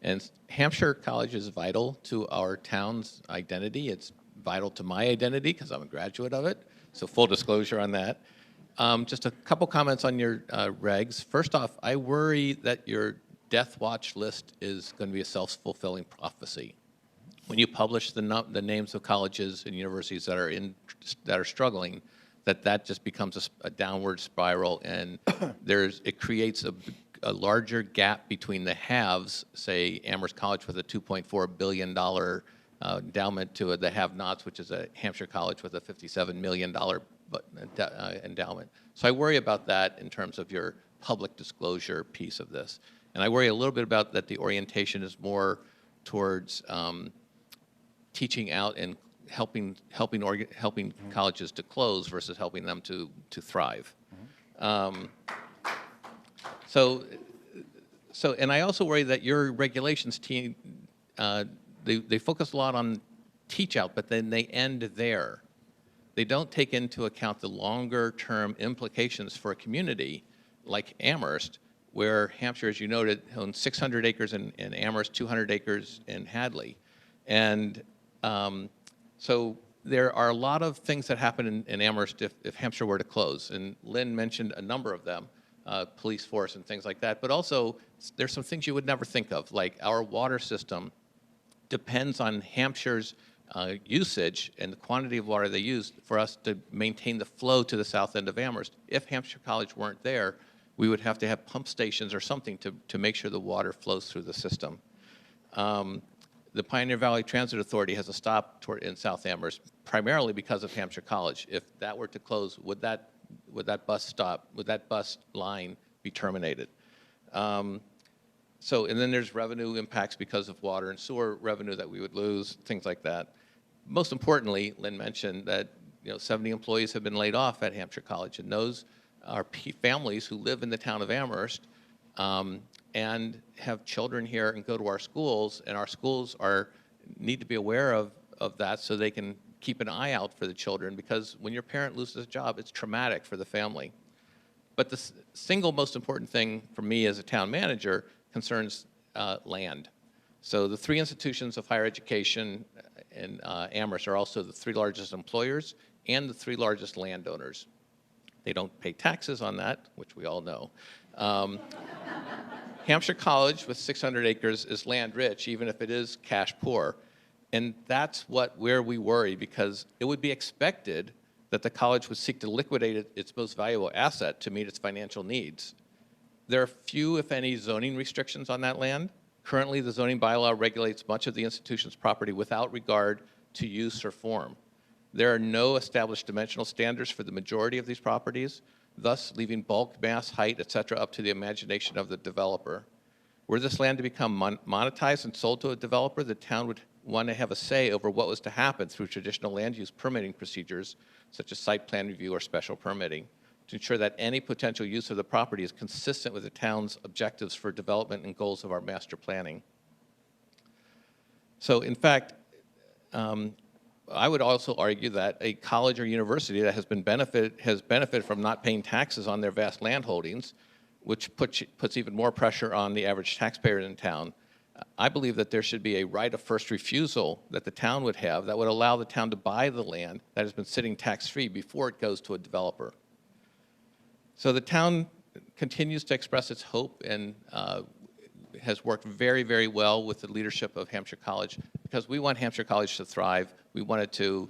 And Hampshire College is vital to our town's identity. It's vital to my identity because I'm a graduate of it. So full disclosure on that. Just a couple comments on your regs. First off, I worry that your death watch list is going to be a self-fulfilling prophecy. When you publish the names of colleges and universities that are struggling, that just becomes a downward spiral, and it creates a larger gap between the haves, say Amherst College with a $2.4 billion endowment to the have-nots, which is a Hampshire College with a $57 million endowment. So I worry about that in terms of your public disclosure piece of this. And I worry a little bit about that the orientation is more towards teaching out and helping colleges to close versus helping them to thrive. So, and I also worry that your regulations team they focus a lot on teach out, but then they end there. They don't take into account the longer-term implications for a community like Amherst, where Hampshire, as you noted, owns 600 acres in Amherst, 200 acres in Hadley. And so there are a lot of things that happen in Amherst if Hampshire were to close. And Lynn mentioned a number of them, police force and things like that. But also, there's some things you would never think of, like our water system depends on Hampshire's usage and the quantity of water they use for us to maintain the flow to the south end of Amherst. If Hampshire College weren't there, we would have to have pump stations or something to make sure the water flows through the system. The Pioneer Valley Transit Authority has a stop in South Amherst, primarily because of Hampshire College. If that were to close, would that bus line be terminated? And then there's revenue impacts because of water and sewer revenue that we would lose, things like that. Most importantly, Lynn mentioned that 70 employees have been laid off at Hampshire College, and those are families who live in the town of Amherst and have children here and go to our schools, and our schools need to be aware of that so they can keep an eye out for the children, because when your parent loses a job, it's traumatic for the family. But the single most important thing for me as a town manager concerns land. So the 3 institutions of higher education in Amherst are also the 3 largest employers and the 3 largest landowners. They don't pay taxes on that, which we all know. Hampshire College, with 600 acres, is land rich, even if it is cash poor. And that's where we worry, because it would be expected that the college would seek to liquidate its most valuable asset to meet its financial needs. There are few, if any, zoning restrictions on that land. Currently, the zoning bylaw regulates much of the institution's property without regard to use or form. There are no established dimensional standards for the majority of these properties, thus leaving bulk, mass, height, et cetera, up to the imagination of the developer. Were this land to become monetized and sold to a developer, the town would want to have a say over what was to happen through traditional land use permitting procedures, such as site plan review or special permitting, to ensure that any potential use of the property is consistent with the town's objectives for development and goals of our master planning. So in fact, I would also argue that a college or university that has benefited from not paying taxes on their vast land holdings, which puts even more pressure on the average taxpayer in town. I believe that there should be a right of first refusal that the town would have that would allow the town to buy the land that has been sitting tax-free before it goes to a developer. So the town continues to express its hope and has worked very, very well with the leadership of Hampshire College, because we want Hampshire College to thrive. We want it to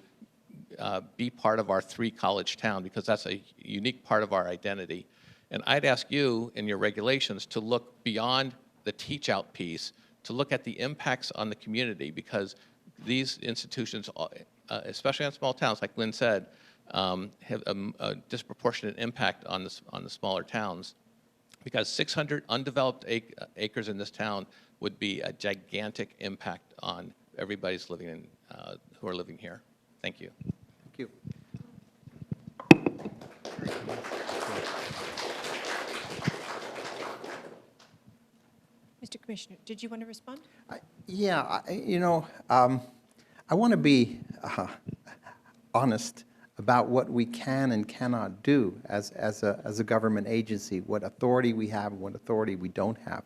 be part of our 3-college town, because that's a unique part of our identity. And I'd ask you in your regulations to look beyond the teach-out piece, to look at the impacts on the community, because these institutions, especially on small towns, like Lynn said, have a disproportionate impact on the smaller towns, because 600 undeveloped acres in this town would be a gigantic impact on everybody's living in, who are living here. Thank you. Thank you. Mr. Commissioner, did you want to respond? I want to be honest about what we can and cannot do as a government agency, what authority we have and what authority we don't have.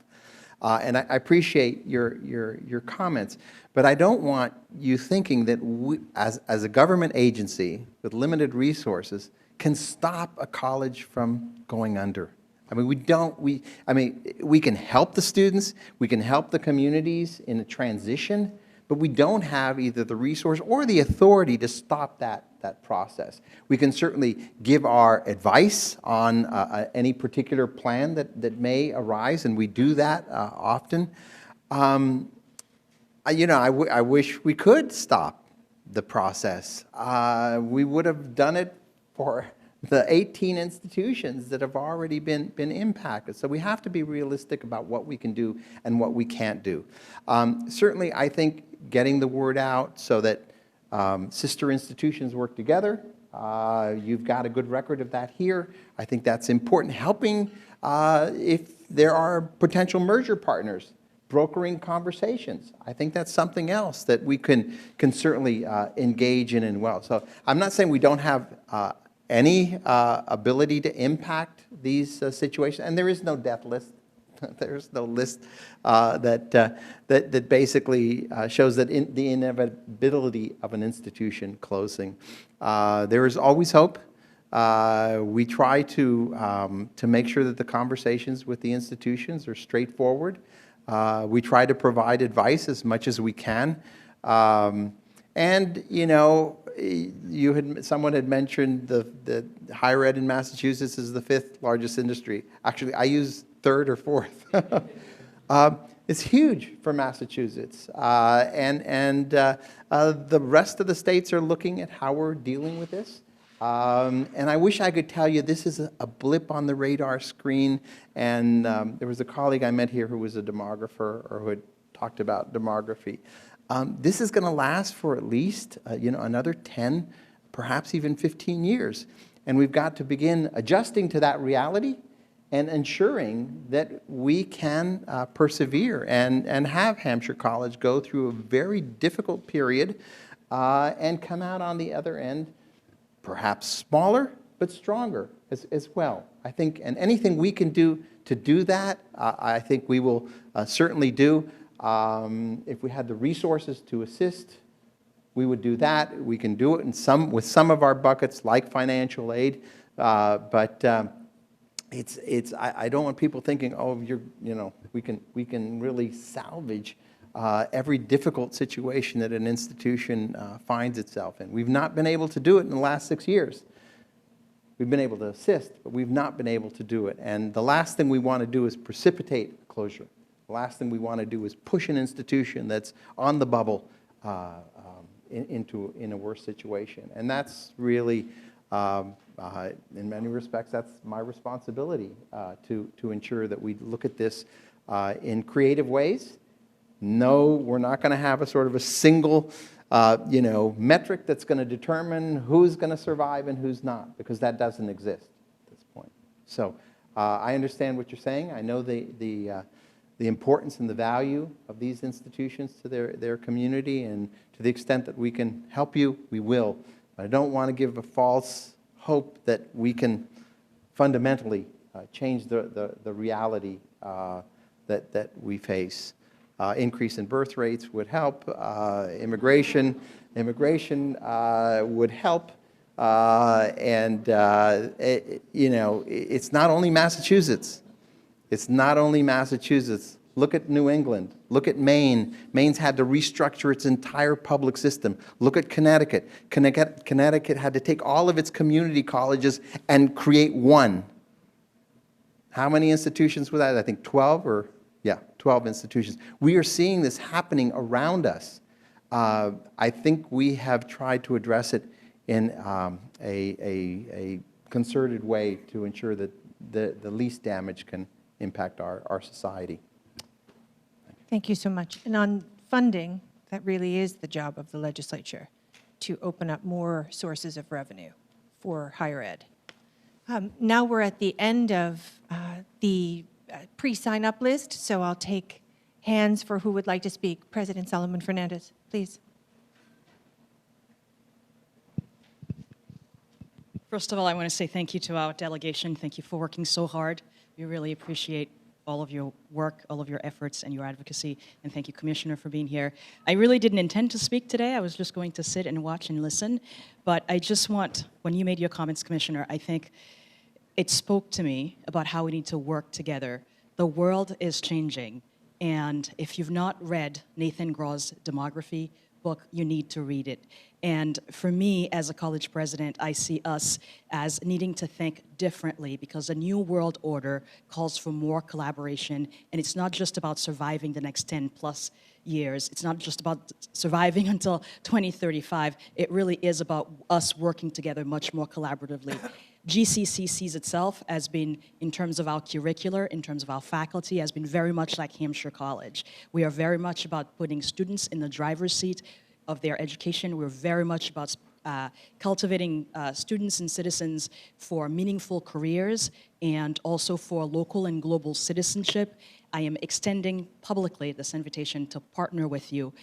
And I appreciate your comments, but I don't want you thinking that we, as a government agency with limited resources, can stop a college from going under. I mean, we can help the students, we can help the communities in a transition, but we don't have either the resource or the authority to stop that process. We can certainly give our advice on any particular plan that may arise, and we do that often. I wish we could stop the process. We would have done it for the 18 institutions that have already been impacted. So we have to be realistic about what we can do and what we can't do. Certainly, I think getting the word out so that sister institutions work together. You've got a good record of that here. I think that's important. Helping if there are potential merger partners brokering conversations. I think that's something else that we can certainly engage in and well. So I'm not saying we don't have any ability to impact these situations, and there is no death list. There's no list that basically shows that the inevitability of an institution closing. There is always hope. We try to make sure that the conversations with the institutions are straightforward. We try to provide advice as much as we can. And, you know, someone had mentioned the higher ed in Massachusetts is the 5th largest industry. Actually, I use 3rd or 4th. It's huge for Massachusetts. And the rest of the states are looking at how we're dealing with this. And I wish I could tell you this is a blip on the radar screen. And there was a colleague I met here who was a demographer or who had talked about demography. This is going to last for at least another 10, perhaps even 15 years. And we've got to begin adjusting to that reality and ensuring that we can persevere and have Hampshire College go through a very difficult period and come out on the other end perhaps smaller but stronger as well. I think, and anything we can do to do that, I think we will certainly do. If we had the resources to assist, we would do that. We can do it with some of our buckets, like financial aid, but I don't want people thinking, oh, we can really salvage every difficult situation that an institution finds itself in. We've not been able to do it in the last 6 years. We've been able to assist, but we've not been able to do it. And the last thing we want to do is precipitate closure. The last thing we want to do is push an institution that's on the bubble in a worse situation. And that's really, in many respects, that's my responsibility to ensure that we look at this in creative ways. No, we're not going to have a sort of a single metric that's going to determine who's going to survive and who's not, because that doesn't exist at this point. So I understand what you're saying. I know the importance and the value of these institutions to their community, and to the extent that we can help you, we will. But I don't want to give a false hope that we can fundamentally change the reality that we face. Increase in birth rates would help. Immigration would help. It's not only Massachusetts. It's not only Massachusetts. Look at New England. Look at Maine. Maine's had to restructure its entire public system. Look at Connecticut. Connecticut had to take all of its community colleges and create one. How many institutions were that? I think 12 12 institutions. We are seeing this happening around us. I think we have tried to address it in a concerted way to ensure that the least damage can impact our society. Thank you so much. And on funding, that really is the job of the legislature, to open up more sources of revenue for higher ed. Now we're at the end of the pre-sign-up list, so I'll take hands for who would like to speak. President Solomon Fernandez, please. First of all, I want to say thank you to our delegation. Thank you for working so hard. We really appreciate all of your work, all of your efforts, and your advocacy. And thank you, Commissioner, for being here. I really didn't intend to speak today. I was just going to sit and watch and listen. But I just want, when you made your comments, Commissioner, I think it spoke to me about how we need to work together. The world is changing. And if you've not read Nathan Graw's Demography book, you need to read it. And for me, as a college president, I see us as needing to think differently, because a new world order calls for more collaboration, and it's not just about surviving the next 10 plus years. It's not just about surviving until 2035. It really is about us working together much more collaboratively. GCC sees itself as being, in terms of our curricular, in terms of our faculty, has been very much like Hampshire College. We are very much about putting students in the driver's seat of their education. We're very much about cultivating students and citizens for meaningful careers, and also for local and global citizenship. I am extending publicly this invitation to partner with you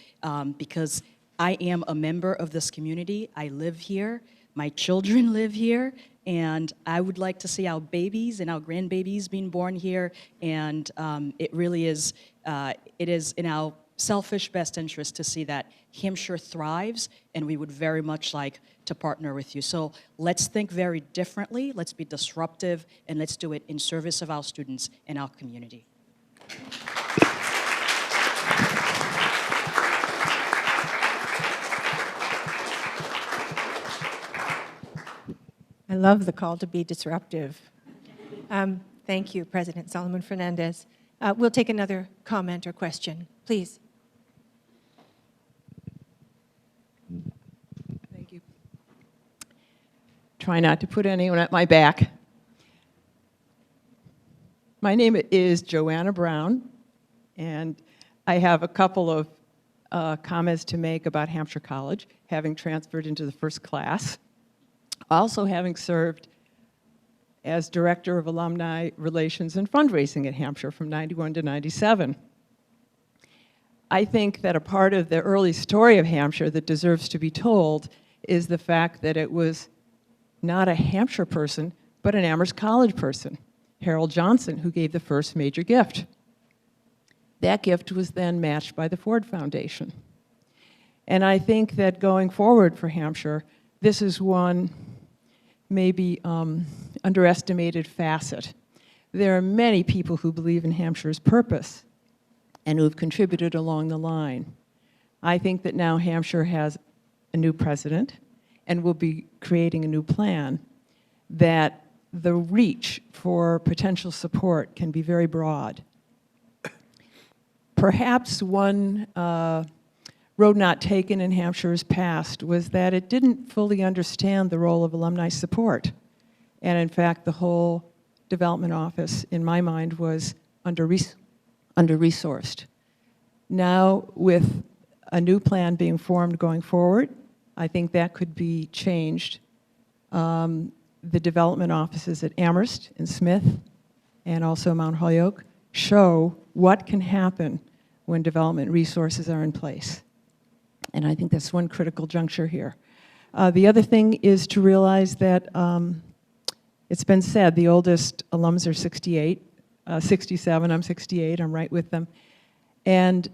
because I am a member of this community. I live here. My children live here. And I would like to see our babies and our grandbabies being born here. And it really is, it is in our selfish best interest to see that Hampshire thrives, and we would very much like to partner with you. So let's think very differently, let's be disruptive, and let's do it in service of our students and our community. I love the call to be disruptive. Thank you, President Solomon Fernandez. We'll take another comment or question, please. Thank you. Try not to put anyone at my back. My name is Joanna Brown, and I have a couple of comments to make about Hampshire College, having transferred into the first class. Also having served as Director of Alumni Relations and Fundraising at Hampshire from 91 to 97. I think that a part of the early story of Hampshire that deserves to be told is the fact that it was not a Hampshire person, but an Amherst College person, Harold Johnson, who gave the first major gift. That gift was then matched by the Ford Foundation. And I think that going forward for Hampshire, this is one maybe underestimated facet. There are many people who believe in Hampshire's purpose and who have contributed along the line. I think that now Hampshire has a new president and will be creating a new plan, that the reach for potential support can be very broad. Perhaps one road not taken in Hampshire's past was that it didn't fully understand the role of alumni support. And in fact, the whole development office, in my mind, was under-resourced. Now, with a new plan being formed going forward, I think that could be changed. The development offices at Amherst and Smith and also Mount Holyoke show what can happen when development resources are in place. And I think that's one critical juncture here. The other thing is to realize that it's been said the oldest alums are 67, I'm 68, I'm right with them. And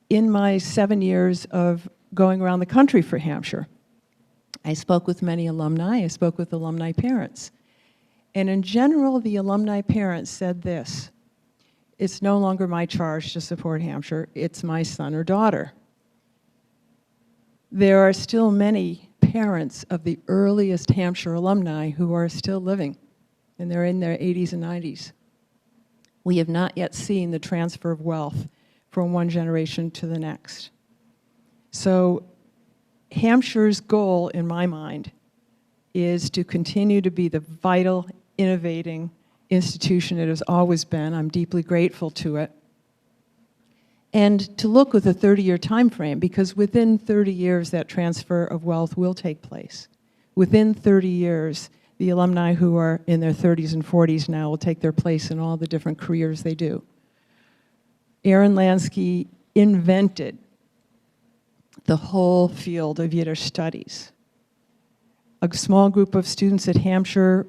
in my 7 years of going around the country for Hampshire, I spoke with many alumni, I spoke with alumni parents. And in general, the alumni parents said this: it's no longer my charge to support Hampshire, it's my son or daughter. There are still many parents of the earliest Hampshire alumni who are still living, and they're in their 80s and 90s. We have not yet seen the transfer of wealth from one generation to the next. So Hampshire's goal, in my mind, is to continue to be the vital, innovating institution it has always been. I'm deeply grateful to it. And to look with a 30-year time frame, because within 30 years that transfer of wealth will take place. Within 30 years, the alumni who are in their 30s and 40s now will take their place in all the different careers they do. Aaron Lansky invented the whole field of Yiddish studies. A small group of students at Hampshire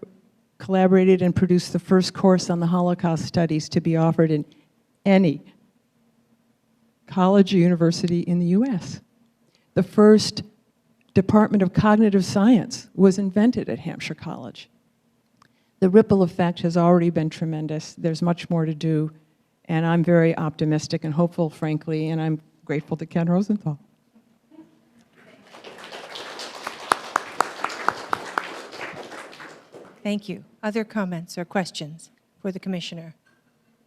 collaborated and produced the first course on the Holocaust studies to be offered in any college or university in the US. The first Department of Cognitive Science was invented at Hampshire College. The ripple effect has already been tremendous. There's much more to do, and I'm very optimistic and hopeful, frankly, and I'm grateful to Ken Rosenthal. Thank you. Other comments or questions for the Commissioner?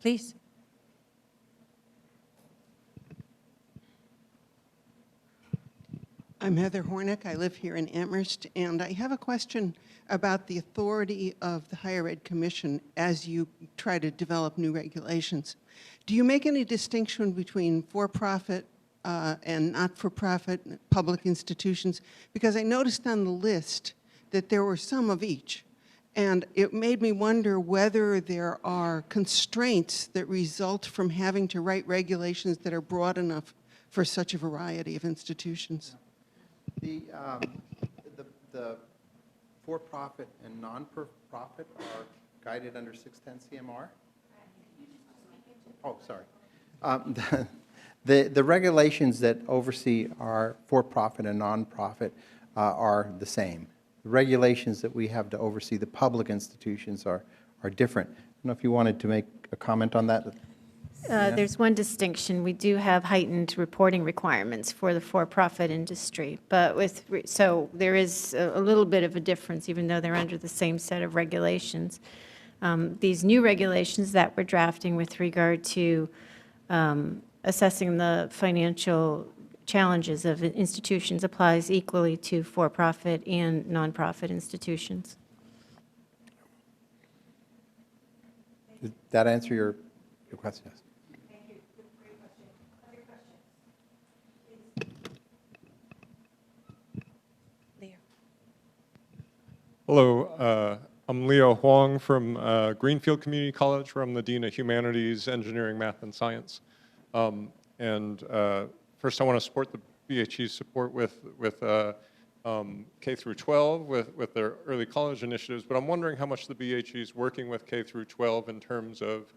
Please. I'm Heather Hornick. I live here in Amherst, and I have a question about the authority of the Higher Ed Commission as you try to develop new regulations. Do you make any distinction between for-profit and not-for-profit public institutions? Because I noticed on the list that there were some of each. And it made me wonder whether there are constraints that result from having to write regulations that are broad enough for such a variety of institutions. The for-profit and non-for-profit are guided under 610 CMR. Oh, sorry. The regulations that oversee our for-profit and non-profit are the same. The regulations that we have to oversee the public institutions are different. I don't know if you wanted to make a comment on that. There's one distinction. We do have heightened reporting requirements for the for-profit industry, but so there is a little bit of a difference, even though they're under the same set of regulations. These new regulations that we're drafting with regard to assessing the financial challenges of institutions applies equally to for-profit and nonprofit institutions. Did that answer your question? Yes. Thank you. Great question. Other questions? Leo. Hello, I'm Leo Huang from Greenfield Community College, where I'm the Dean of Humanities, Engineering, Math, and Science. First, I want to support the BHE's support with K through 12 with their early college initiatives, but I'm wondering how much the BHE is working with K through 12 in terms of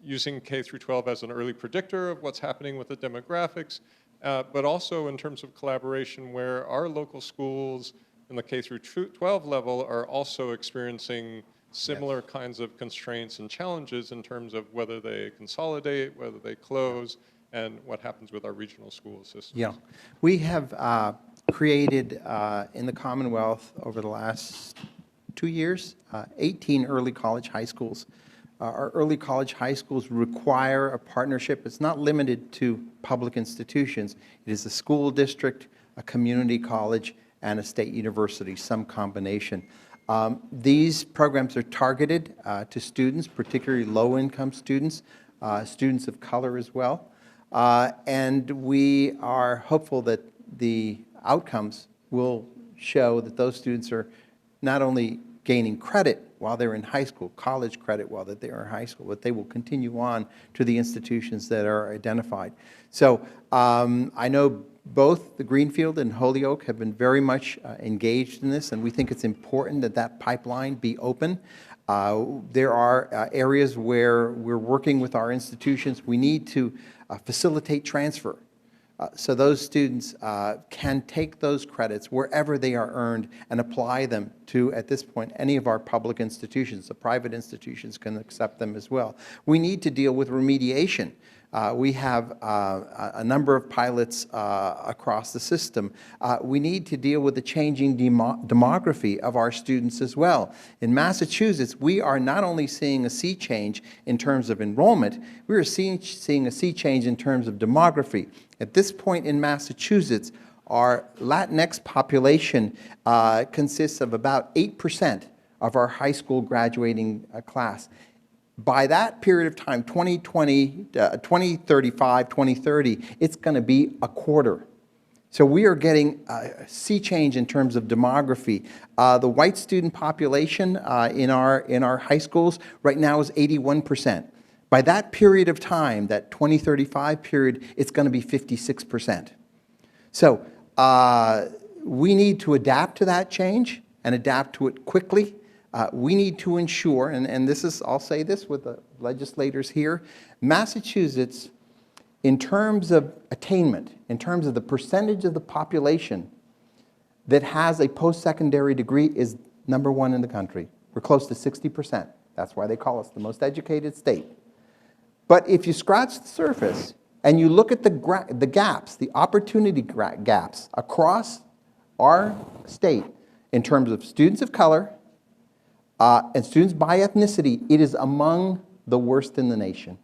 using K through 12 as an early predictor of what's happening with the demographics, but also in terms of collaboration where our local schools in the K through 12 level are also experiencing similar kinds of constraints and challenges in terms of whether they consolidate, whether they close, and what happens with our regional school systems. Yeah. We have created in the Commonwealth over the last 2 years, 18 early college high schools. Our early college high schools require a partnership. It's not limited to public institutions. It is a school district, a community college, and a state university, some combination. These programs are targeted to students, particularly low-income students, students of color as well. And we are hopeful that the outcomes will show that those students are not only gaining credit while they're in high school, college credit while that they are in high school, but they will continue on to the institutions that are identified. So I know both the Greenfield and Holyoke have been very much engaged in this, and we think it's important that that pipeline be open. There are areas where we're working with our institutions. We need to facilitate transfer. So those students can take those credits wherever they are earned and apply them to, at this point, any of our public institutions. The private institutions can accept them as well. We need to deal with remediation. We have a number of pilots across the system. We need to deal with the changing demography of our students as well. In Massachusetts, we are not only seeing a sea change in terms of enrollment, we are seeing a sea change in terms of demography. At this point in Massachusetts, our Latinx population consists of about 8% of our high school graduating class. By that period of time, 2035, 2030, it's going to be a quarter. So we are getting a sea change in terms of demography. The white student population in our high schools right now is 81%. By that period of time, that 2035 period, it's going to be 56%. So we need to adapt to that change and adapt to it quickly. We need to ensure, and this is, I'll say this with the legislators here, Massachusetts, in terms of attainment, in terms of the percentage of the population that has a post-secondary degree, is #1 in the country. We're close to 60%. That's why they call us the most educated state. But if you scratch the surface and you look at the gaps, the opportunity gaps across our state in terms of students of color, and students by ethnicity, it is among the worst in the nation.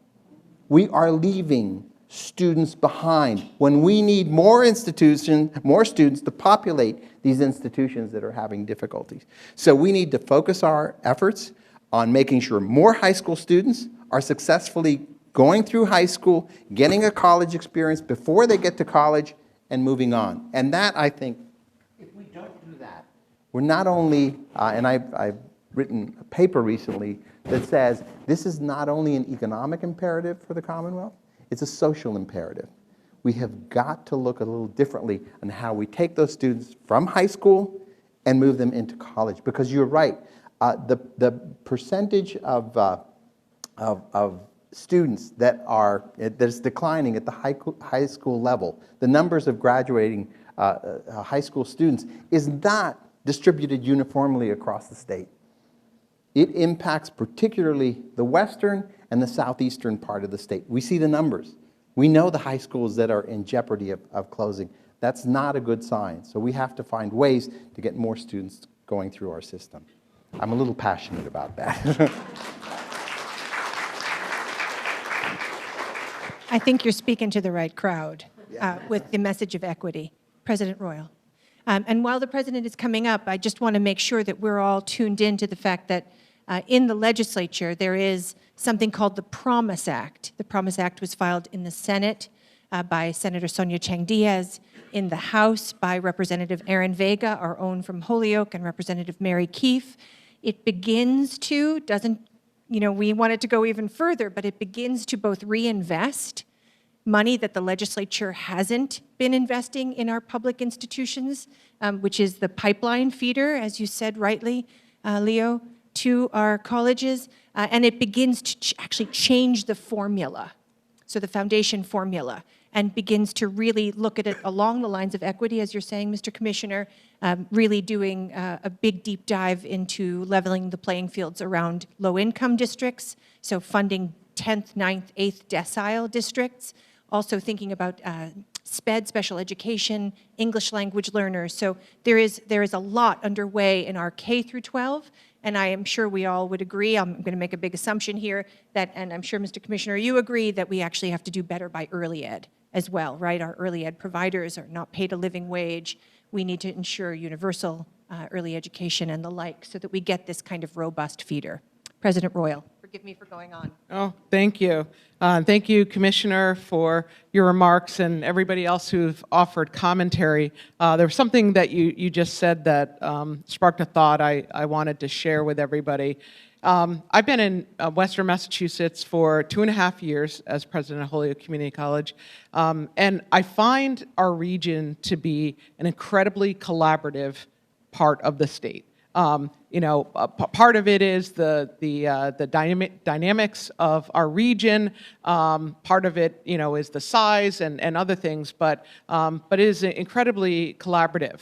We are leaving students behind when we need more students to populate these institutions that are having difficulties. So we need to focus our efforts on making sure more high school students are successfully going through high school, getting a college experience before they get to college, and moving on. And that, I think, if we don't do that, We're not only, and I've written a paper recently that says this is not only an economic imperative for the Commonwealth, it's a social imperative. We have got to look a little differently on how we take those students from high school and move them into college. Because you're right, the percentage of students that's declining at the high school level, the numbers of graduating high school students is not distributed uniformly across the state. It impacts particularly the western and the southeastern part of the state. We see the numbers. We know the high schools that are in jeopardy of closing. That's not a good sign. So we have to find ways to get more students going through our system. I'm a little passionate about that. I think you're speaking to the right crowd with the message of equity. President Royal. And while the president is coming up, I just want to make sure that we're all tuned in to the fact that in the legislature, there is something called the Promise Act. The Promise Act was filed in the Senate by Senator Sonia Chang Diaz, in the House by Representative Aaron Vega, our own from Holyoke, and Representative Mary Keefe. It begins to, we want it to go even further, but it begins to both reinvest money that the legislature hasn't been investing in our public institutions, which is the pipeline feeder, as you said rightly, Leo, to our colleges, and it begins to actually change the formula, so the foundation formula, and begins to really look at it along the lines of equity, as you're saying, Mr. Commissioner, really doing a big deep dive into leveling the playing fields around low-income districts, so funding 10th, 9th, 8th decile districts, also thinking about SPED, special education, English language learners. So there is a lot underway in our K through 12, and I am sure we all would agree, I'm going to make a big assumption here, that, and I'm sure, Mr. Commissioner, you agree that we actually have to do better by early ed as well, right? Our early ed providers are not paid a living wage. We need to ensure universal early education and the like so that we get this kind of robust feeder. President Royal. Forgive me for going on. Oh, thank you. Thank you, Commissioner, for your remarks and everybody else who've offered commentary. There was something that you just said that sparked a thought I wanted to share with everybody. I've been in Western Massachusetts for 2.5 years as president of Holyoke Community College, and I find our region to be an incredibly collaborative part of the state. Part of it is the dynamics of our region. Part of it, is the size and other things, but it is incredibly collaborative.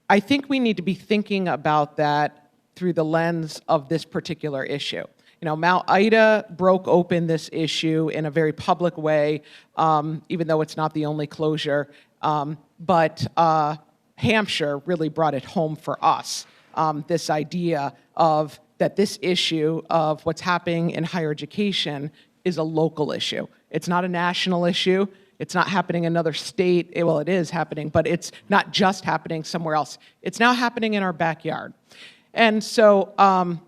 I think we need to be thinking about that through the lens of this particular issue. Mount Ida broke open this issue in a very public way, even though it's not the only closure, but Hampshire really brought it home for us, this idea of that this issue of what's happening in higher education is a local issue. It's not a national issue. It's not happening in another state. Well, it is happening, but it's not just happening somewhere else. It's now happening in our backyard. And so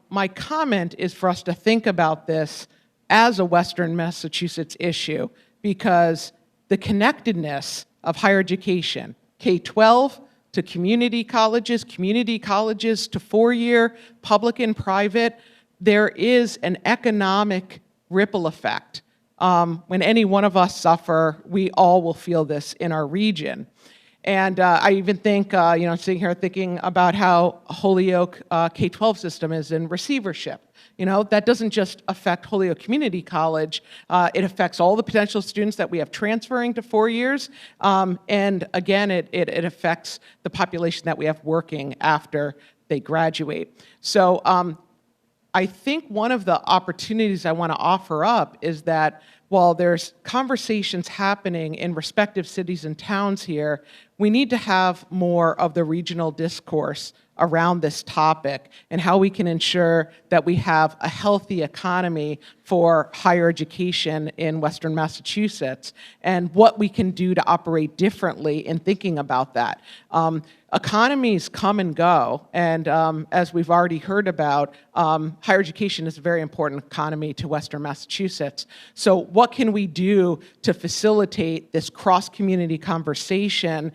my comment is for us to think about this as a Western Massachusetts issue, because the connectedness of higher education, K-12 to community colleges to four-year, public and private, there is an economic ripple effect. When any one of us suffer, we all will feel this in our region. And I even think, sitting here thinking about how Holyoke K-12 system is in receivership. That doesn't just affect Holyoke Community College. It affects all the potential students that we have transferring to 4 years. And again, it affects the population that we have working after they graduate. So I think one of the opportunities I want to offer up is that while there's conversations happening in respective cities and towns here, we need to have more of the regional discourse around this topic and how we can ensure that we have a healthy economy for higher education in Western Massachusetts and what we can do to operate differently in thinking about that. Economies come and go, and as we've already heard about, higher education is a very important economy to Western Massachusetts. So what can we do to facilitate this cross-community conversation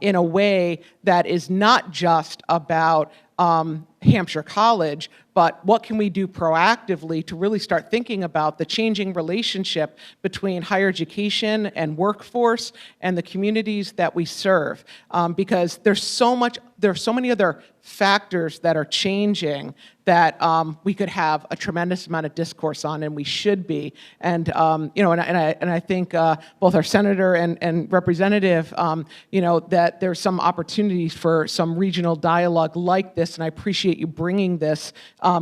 in a way that is not just about Hampshire College, but what can we do proactively to really start thinking about the changing relationship between higher education and workforce and the communities that we serve? Because there's so many other factors that are changing that we could have a tremendous amount of discourse on, and we should be. And I think both our senator and representative, that there's some opportunities for some regional dialogue like this, and I appreciate you bringing this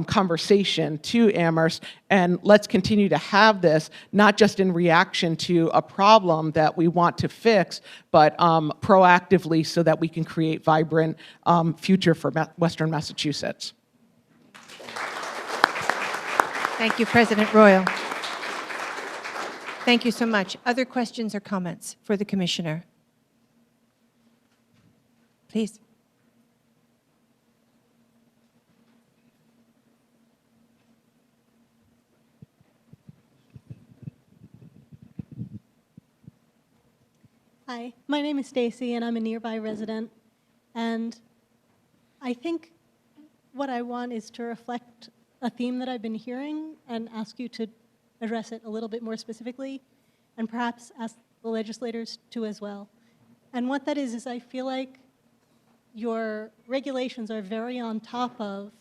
conversation to Amherst. And let's continue to have this, not just in reaction to a problem that we want to fix, but proactively so that we can create vibrant future for Western Massachusetts. Thank you, President Royal. Thank you so much. Other questions or comments for the Commissioner? Please. Hi, my name is Stacy, and I'm a nearby resident. And I think what I want is to reflect a theme that I've been hearing and ask you to address it a little bit more specifically, and perhaps ask the legislators to as well. And what that is I feel like your regulations are very on top of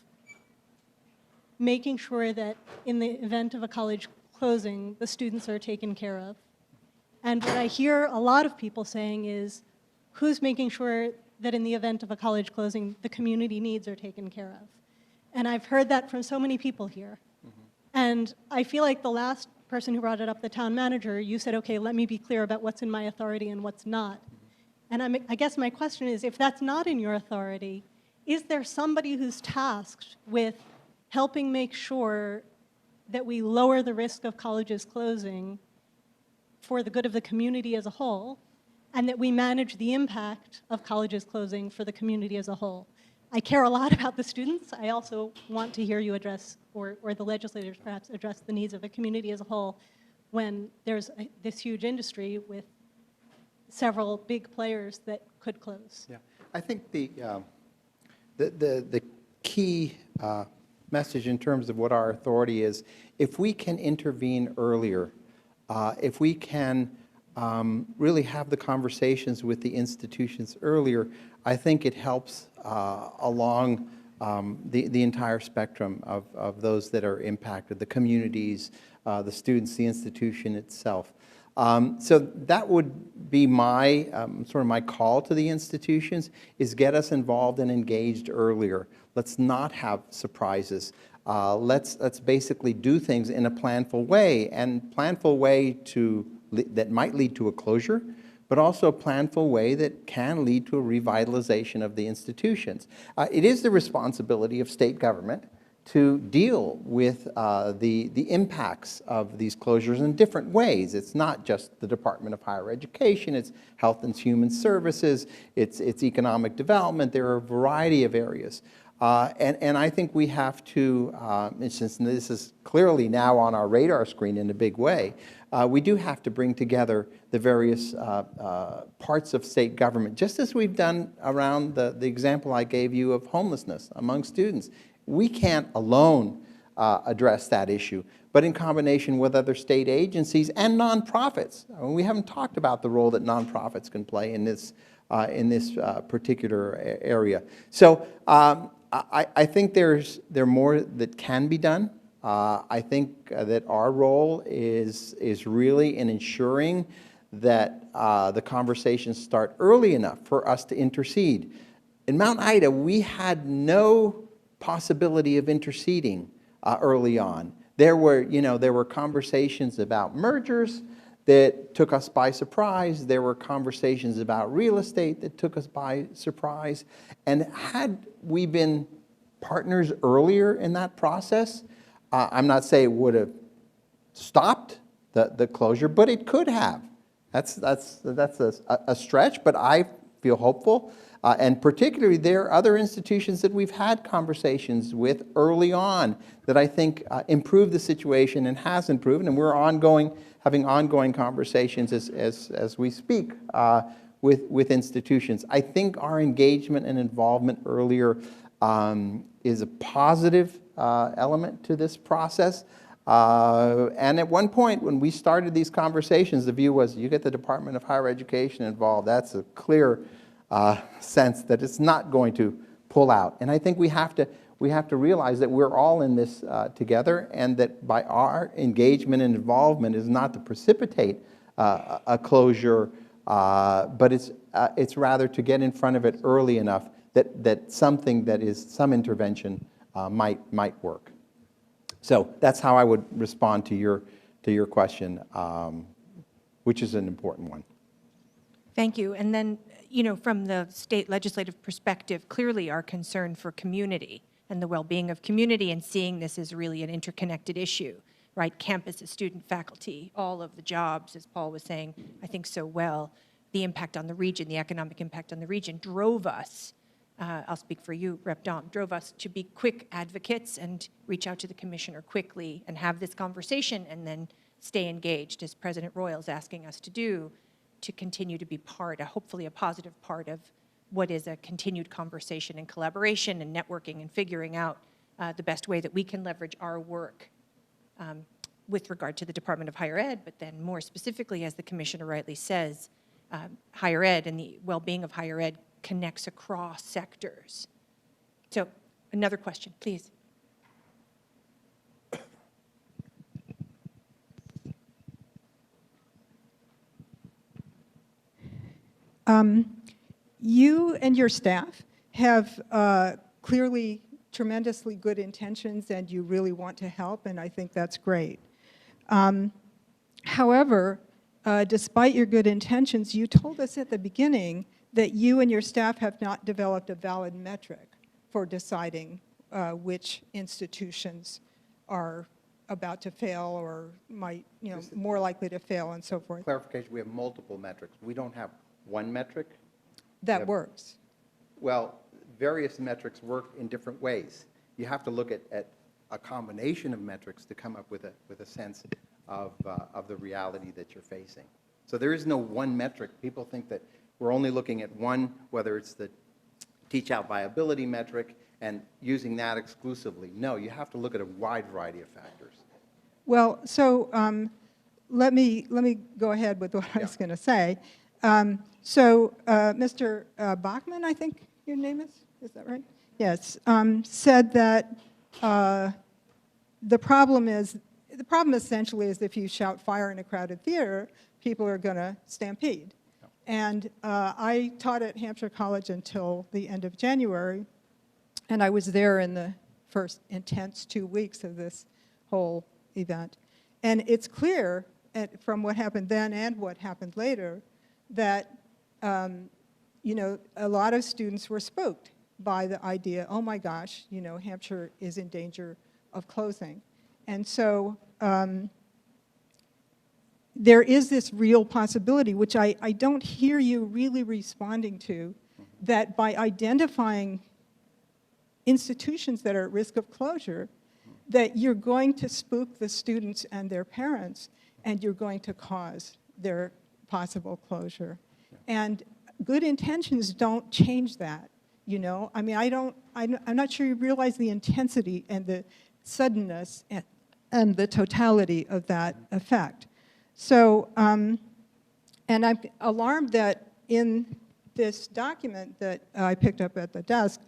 making sure that in the event of a college closing, the students are taken care of. And what I hear a lot of people saying is, who's making sure that in the event of a college closing, the community needs are taken care of? And I've heard that from so many people here. And I feel like the last person who brought it up, the town manager, you said, okay, let me be clear about what's in my authority and what's not. And I guess my question is, if that's not in your authority, is there somebody who's tasked with helping make sure that we lower the risk of colleges closing for the good of the community as a whole, and that we manage the impact of colleges closing for the community as a whole? I care a lot about the students. I also want to hear you address, or the legislators perhaps, address the needs of the community as a whole when there's this huge industry with several big players that could close. Yeah, I think the key message in terms of what our authority is, if we can intervene earlier, if we can really have the conversations with the institutions earlier, I think it helps along the entire spectrum of those that are impacted, the communities, the students, the institution itself. So that would be my sort of my call to the institutions, is get us involved and engaged earlier. Let's not have surprises. Let's basically do things in a planful way, and planful way that might lead to a closure, but also a planful way that can lead to a revitalization of the institutions. It is the responsibility of state government to deal with the impacts of these closures in different ways. It's not just the Department of Higher Education, it's Health and Human Services, it's economic development. There are a variety of areas. And I think we have to, since this is clearly now on our radar screen in a big way, we do have to bring together the various parts of state government, just as we've done around the example I gave you of homelessness among students. We can't alone address that issue, but in combination with other state agencies and nonprofits. I mean, we haven't talked about the role that nonprofits can play in this particular area. So I think there's more that can be done. I think that our role is really in ensuring that the conversations start early enough for us to intercede. In Mount Ida, we had no possibility of interceding early on. There were conversations about mergers that took us by surprise. There were conversations about real estate that took us by surprise. And had we been partners earlier in that process, I'm not saying it would have stopped the closure, but it could have. That's a stretch, but I feel hopeful. And particularly, there are other institutions that we've had conversations with early on that I think improved the situation and has improved, and we're having ongoing conversations as we speak with institutions. I think our engagement and involvement earlier is a positive element to this process. And at one point, when we started these conversations, the view was, you get the Department of Higher Education involved, that's a clear sense that it's not going to pull out. And I think we have to realize that we're all in this together, and that by our engagement and involvement is not to precipitate a closure, but it's rather to get in front of it early enough that something that is some intervention might work. So that's how I would respond to your question, which is an important one. Thank you. And then, from the state legislative perspective, clearly our concern for community and the well-being of community, and seeing this as really an interconnected issue, right? Campuses, student, faculty, all of the jobs, as Paul was saying, I think so well, the impact on the region, the economic impact on the region drove us, I'll speak for you, Rep. Dahm, drove us to be quick advocates and reach out to the commissioner quickly and have this conversation, and then stay engaged, as President Royal is asking us to do, to continue to be hopefully a positive part of what is a continued conversation and collaboration and networking and figuring out the best way that we can leverage our work with regard to the Department of Higher Ed, but then more specifically, as the commissioner rightly says, higher ed and the well-being of higher ed connects across sectors. So another question, please. You and your staff have clearly tremendously good intentions, and you really want to help, and I think that's great. However, despite your good intentions, you told us at the beginning that you and your staff have not developed a valid metric for deciding which institutions are about to fail or might, more likely to fail and so forth. Clarification, we have multiple metrics. We don't have one metric. That works. Well, various metrics work in different ways. You have to look at a combination of metrics to come up with a sense of the reality that you're facing. So there is no one metric. People think that we're only looking at one, whether it's the teach-out viability metric, and using that exclusively. No, you have to look at a wide variety of factors. Well, so let me go ahead with what I was going to say. Mr. Bachman, I think your name is that right? Yes, said that the problem essentially is if you shout fire in a crowded theater, people are going to stampede. And I taught at Hampshire College until the end of January, and I was there in the first intense 2 weeks of this whole event. And it's clear from what happened then and what happened later that a lot of students were spooked by the idea, oh my gosh, Hampshire is in danger of closing. And so there is this real possibility, which I don't hear you really responding to, that by identifying institutions that are at risk of closure, that you're going to spook the students and their parents, and you're going to cause their possible closure. And good intentions don't change that, I mean, I'm not sure you realize the intensity and the suddenness and the totality of that effect. So, and I'm alarmed that in this document that I picked up at the desk,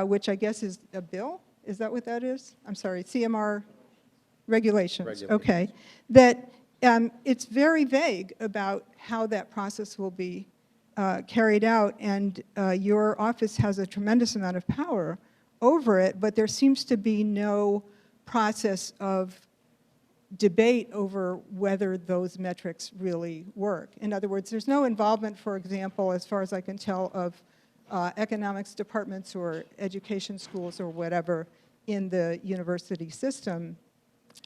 which I guess is a bill, is that what that is? I'm sorry, CMR regulations. Okay, that it's very vague about how that process will be carried out, and your office has a tremendous amount of power over it, but there seems to be no process of debate over whether those metrics really work. In other words, there's no involvement, for example, as far as I can tell, of economics departments or education schools or whatever in the university system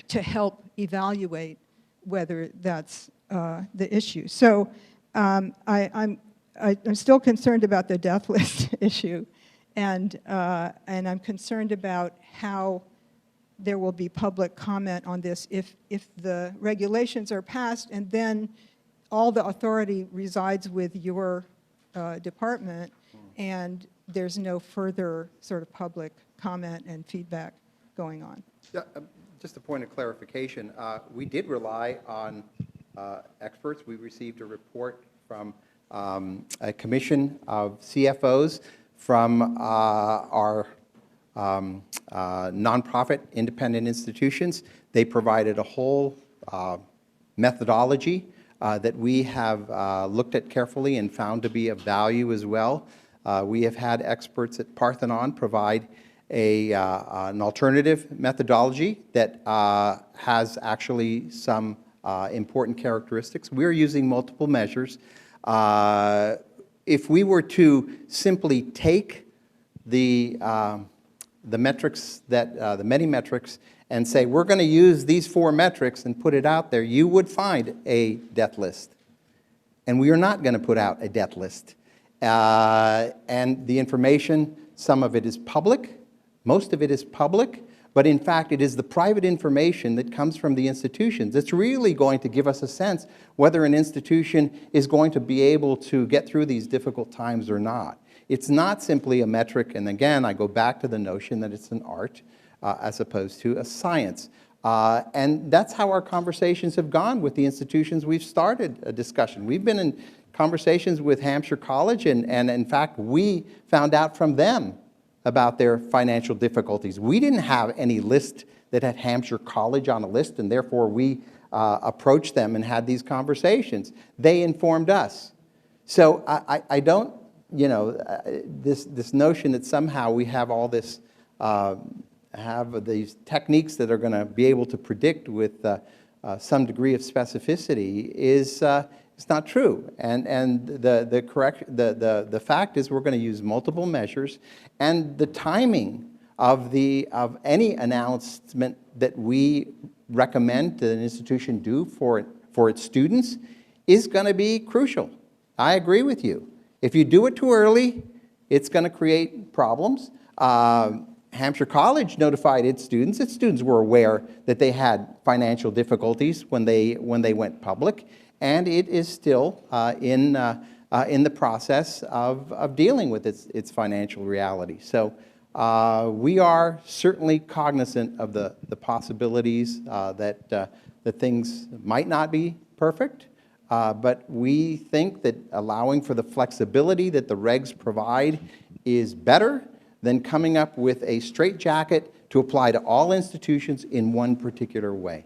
to help evaluate whether that's the issue. So I'm I'm still concerned about the death list issue, and I'm concerned about how there will be public comment on this if the regulations are passed and then all the authority resides with your department and there's no further sort of public comment and feedback going on. Yeah, just a point of clarification. We did rely on experts. We received a report from a commission of CFOs from our nonprofit independent institutions. They provided a whole methodology that we have looked at carefully and found to be of value as well. We have had experts at Parthenon provide an alternative methodology that has actually some important characteristics. We're using multiple measures. If we were to simply take the metrics that the many metrics and say we're going to use these 4 metrics and put it out there, you would find a death list. And we are not going to put out a death list. And the information, some of it is public, most of it is public, but in fact it is the private information that comes from the institutions that's really going to give us a sense whether an institution is going to be able to get through these difficult times or not. It's not simply a metric, and again, I go back to the notion that it's an art as opposed to a science. And that's how our conversations have gone with the institutions we've started a discussion. We've been in conversations with Hampshire College, and in fact, we found out from them about their financial difficulties. We didn't have any list that had Hampshire College on a list, and therefore we approached them and had these conversations. They informed us. So I don't, you know, this notion that somehow we have all this, have these techniques that are going to be able to predict with some degree of specificity is it's not true. And the fact is we're going to use multiple measures, and the timing of any announcement that we recommend that an institution do for its students is going to be crucial. I agree with you. If you do it too early, it's going to create problems. Hampshire College notified its students. Its students were aware that they had financial difficulties when they went public, and it is still in the process of dealing with its financial reality. So we are certainly cognizant of the possibilities that things might not be perfect. But we think that allowing for the flexibility that the regs provide is better than coming up with a straitjacket to apply to all institutions in one particular way.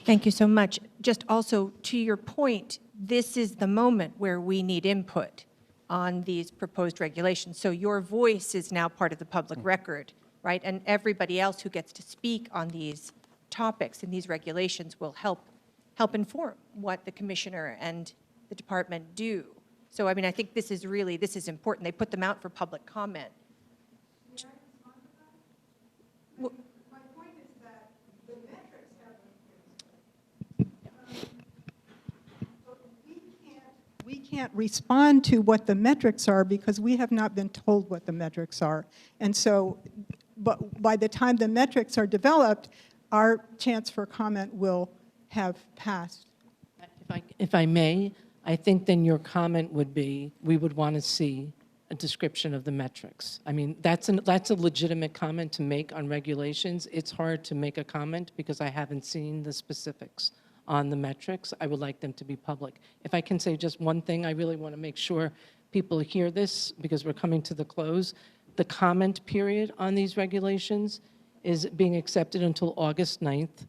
Thank you so much. Just also to your point, this is the moment where we need input on these proposed regulations. So your voice is now part of the public record, right? And everybody else who gets to speak on these topics and these regulations will help inform what the commissioner and the department do. So, I mean, I think this is important. They put them out for public comment. My point is that the metrics haven't we can't respond to what the metrics are because we have not been told what the metrics are. And so, but by the time the metrics are developed, our chance for comment will have passed. If I may, I think then your comment would be, we would want to see a description of the metrics. I mean, that's a legitimate comment to make on regulations. It's hard to make a comment because I haven't seen the specifics on the metrics. I would like them to be public. If I can say just one thing, I really want to make sure people hear this because we're coming to the close. The comment period on these regulations is being accepted until August 9th.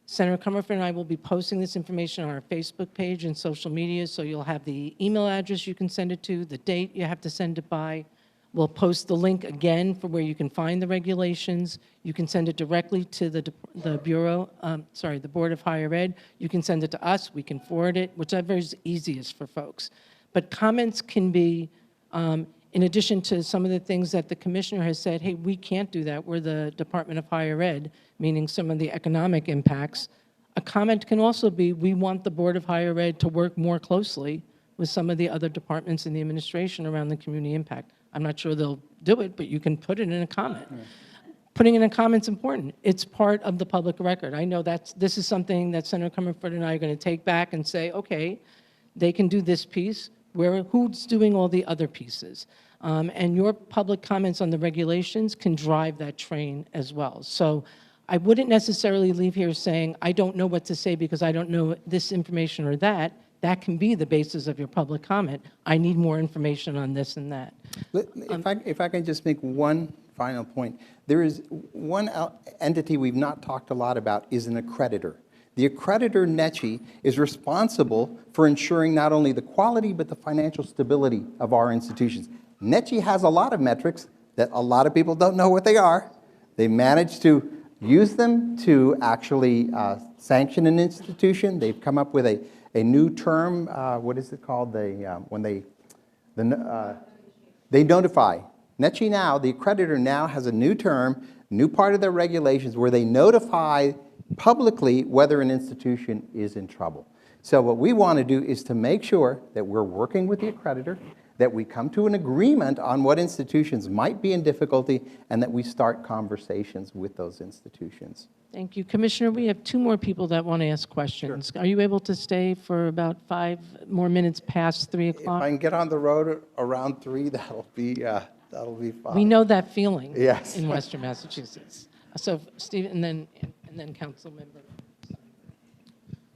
Senator Comerford and I will be posting this information on our Facebook page and social media, so you'll have the email address you can send it to, the date you have to send it by. We'll post the link again for where you can find the regulations. You can send it directly to the Board of Higher Ed. You can send it to us. We can forward it, whichever is easiest for folks. But comments can be, in addition to some of the things that the commissioner has said, hey, we can't do that. We're the Department of Higher Ed, meaning some of the economic impacts. A comment can also be, we want the Board of Higher Ed to work more closely with some of the other departments in the administration around the community impact. I'm not sure they'll do it, but you can put it in a comment. Putting in a comment's important. It's part of the public record. I know this is something that Senator Comerford and I are going to take back and say, okay, they can do this piece. Who's doing all the other pieces? And your public comments on the regulations can drive that train as well. So I wouldn't necessarily leave here saying, I don't know what to say because I don't know this information or that. That can be the basis of your public comment. I need more information on this and that. If I can just make one final point. There is one entity we've not talked a lot about is an accreditor. The accreditor, NECHI, is responsible for ensuring not only the quality but the financial stability of our institutions. NECHI has a lot of metrics that a lot of people don't know what they are. They manage to use them to actually sanction an institution. They've come up with a new term. What is it called? When they notify. NECHI now, the accreditor now has a new term, new part of their regulations where they notify publicly whether an institution is in trouble. So what we want to do is to make sure that we're working with the accreditor, that we come to an agreement on what institutions might be in difficulty, and that we start conversations with those institutions. Thank you. Commissioner, we have 2 more people that want to ask questions. Sure. Are you able to stay for about 5 more minutes past 3 o'clock? If I can get on the road around 3, that'll be fine. We know that feeling. Yes. In Western Massachusetts. So Steve, and then Council Member.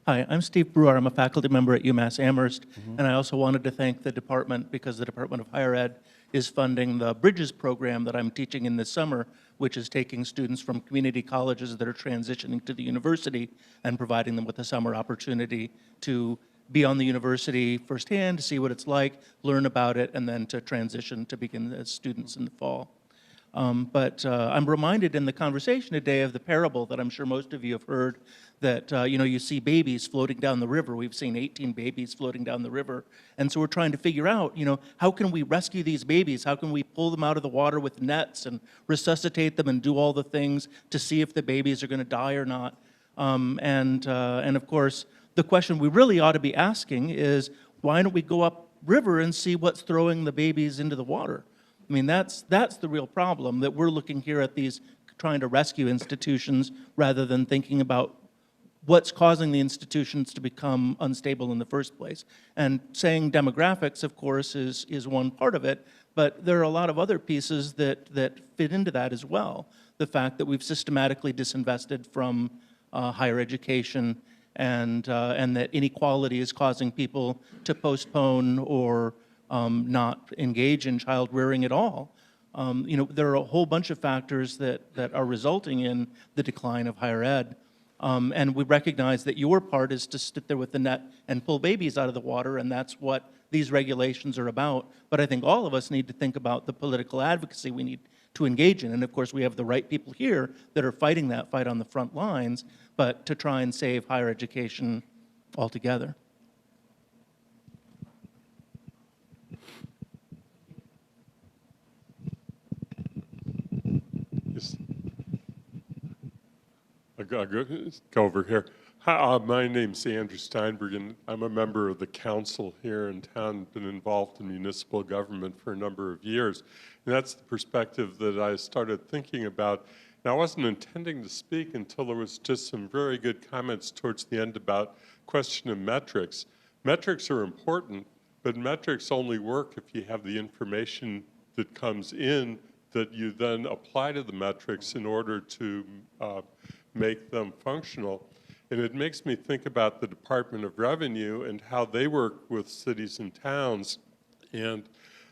Hi, I'm Steve Brewer. I'm a faculty member at UMass Amherst, and I also wanted to thank the department because the Department of Higher Ed is funding the Bridges program that I'm teaching in this summer, which is taking students from community colleges that are transitioning to the university and providing them with a summer opportunity to be on the university firsthand, to see what it's like, learn about it, and then to transition to begin as students in the fall. But I'm reminded in the conversation today of the parable that I'm sure most of you have heard that, you see babies floating down the river. We've seen 18 babies floating down the river. And so we're trying to figure out, how can we rescue these babies? How can we pull them out of the water with nets and resuscitate them and do all the things to see if the babies are going to die or not? And of course, the question we really ought to be asking is, why don't we go up river and see what's throwing the babies into the water? I mean, that's the real problem, that we're looking here at these trying to rescue institutions rather than thinking about what's causing the institutions to become unstable in the first place. And saying demographics, of course, is one part of it, but there are a lot of other pieces that fit into that as well. The fact that we've systematically disinvested from higher education, and that inequality is causing people to postpone or not engage in child rearing at all. There are a whole bunch of factors that are resulting in the decline of higher ed. And we recognize that your part is to sit there with the net and pull babies out of the water, and that's what these regulations are about. But I think all of us need to think about the political advocacy we need to engage in. And of course, we have the right people here that are fighting that fight on the front lines, but to try and save higher education altogether. Yes. I'll go over here. Hi, my name's Andrew Steinberg, and I'm a member of the council here in town, been involved in municipal government for a number of years. And that's the perspective that I started thinking about. And I wasn't intending to speak until there was just some very good comments towards the end about question of metrics. Metrics are important, but metrics only work if you have the information that comes in that you then apply to the metrics in order to make them functional. And it makes me think about the Department of Revenue and how they work with cities and towns, and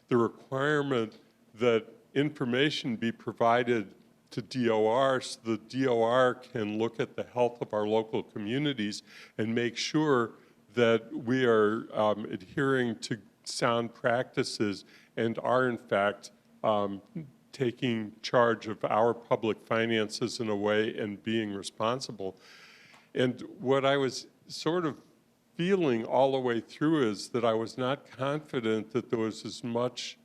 the requirement that information be provided to DOR so the DOR can look at the health of our local communities and make sure that we are adhering to sound practices and are in fact taking charge of our public finances in a way and being responsible. And what I was sort of feeling all the way through is that I was not confident that there was as much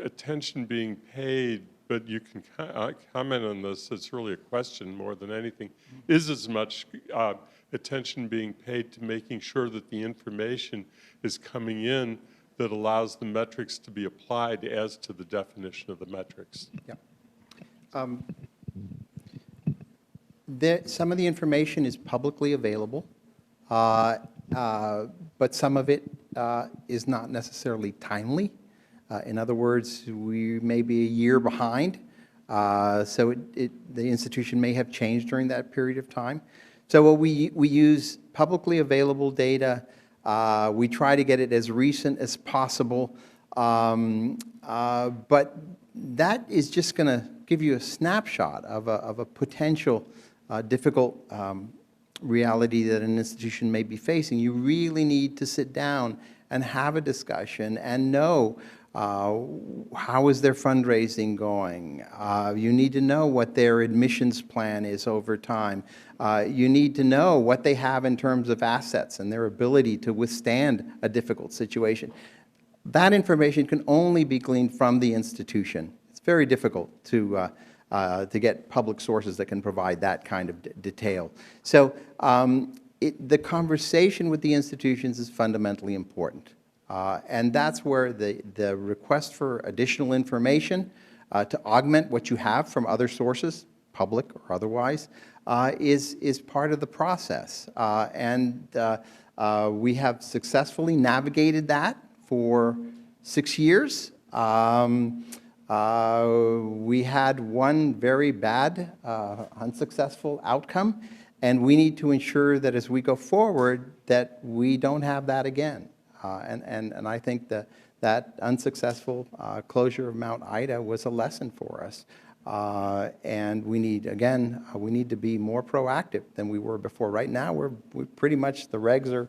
attention being paid but you can comment on this. It's really a question more than anything. Is as much attention being paid to making sure that the information is coming in that allows the metrics to be applied as to the definition of the metrics? Yeah. Some of the information is publicly available, but some of it is not necessarily timely. In other words, we may be a year behind, so the institution may have changed during that period of time. So what we use publicly available data. We try to get it as recent as possible, but that is just going to give you a snapshot of a potential difficult reality that an institution may be facing. You really need to sit down and have a discussion and know how is their fundraising going. You need to know what their admissions plan is over time. You need to know what they have in terms of assets and their ability to withstand a difficult situation. That information can only be gleaned from the institution. It's very difficult to get public sources that can provide that kind of detail. So the conversation with the institutions is fundamentally important. And that's where the request for additional information to augment what you have from other sources, public or otherwise, is part of the process. And we have successfully navigated that for 6 years. We had one very bad, unsuccessful outcome, and we need to ensure that as we go forward that we don't have that again. And I think that unsuccessful closure of Mount Ida was a lesson for us. And we need, again, we need to be more proactive than we were before. Right now, we're pretty much, the regs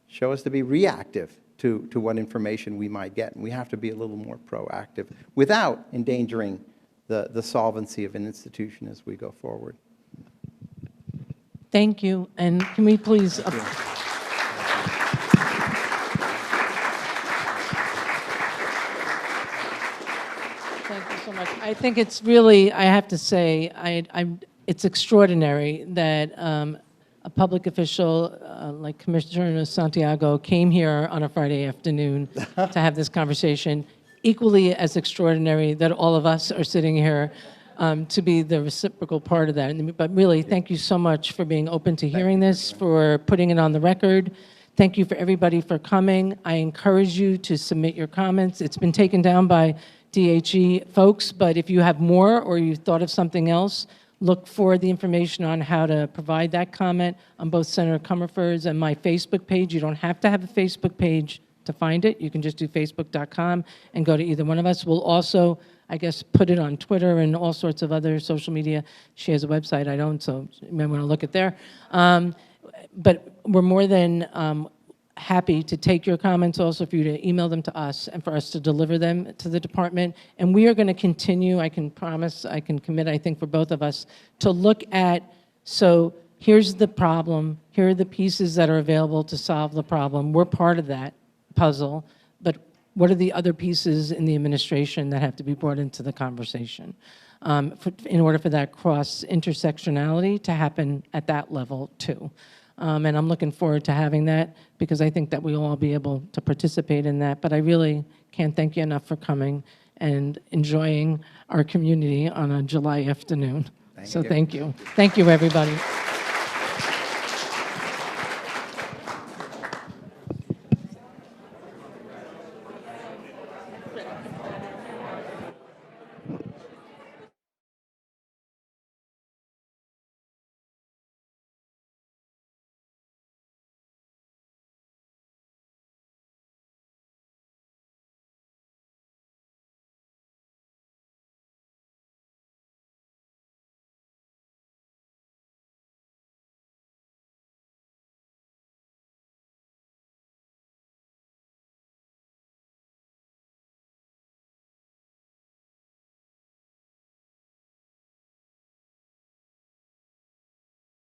show us to be reactive to what information we might get. And we have to be a little more proactive without endangering the solvency of an institution as we go forward. Thank you. And can we please... Thank you so much. I think it's really, I have to say, it's extraordinary that a public official like Commissioner Santiago came here on a Friday afternoon to have this conversation. Equally as extraordinary that all of us are sitting here to be the reciprocal part of that. But really, thank you so much for being open to hearing this, for putting it on the record. Thank you for everybody for coming. I encourage you to submit your comments. It's been taken down by DHE folks, but if you have more or you thought of something else, look for the information on how to provide that comment on both Senator Comerford's and my Facebook page. You don't have to have a Facebook page to find it. You can just do facebook.com and go to either one of us. We'll also, I guess, put it on Twitter and all sorts of other social media. She has a website, I don't, so you may want to look at there. But we're more than happy to take your comments, also for you to email them to us and for us to deliver them to the department. And we are going to continue, I can promise, I can commit, I think, for both of us, to look at, so here's the problem, here are the pieces that are available to solve the problem. We're part of that puzzle, but what are the other pieces in the administration that have to be brought into the conversation in order for that cross-intersectionality to happen at that level too. And I'm looking forward to having that because I think that we'll all be able to participate in that. But I really can't thank you enough for coming and enjoying our community on a July afternoon. Thank you. Thank you, everybody.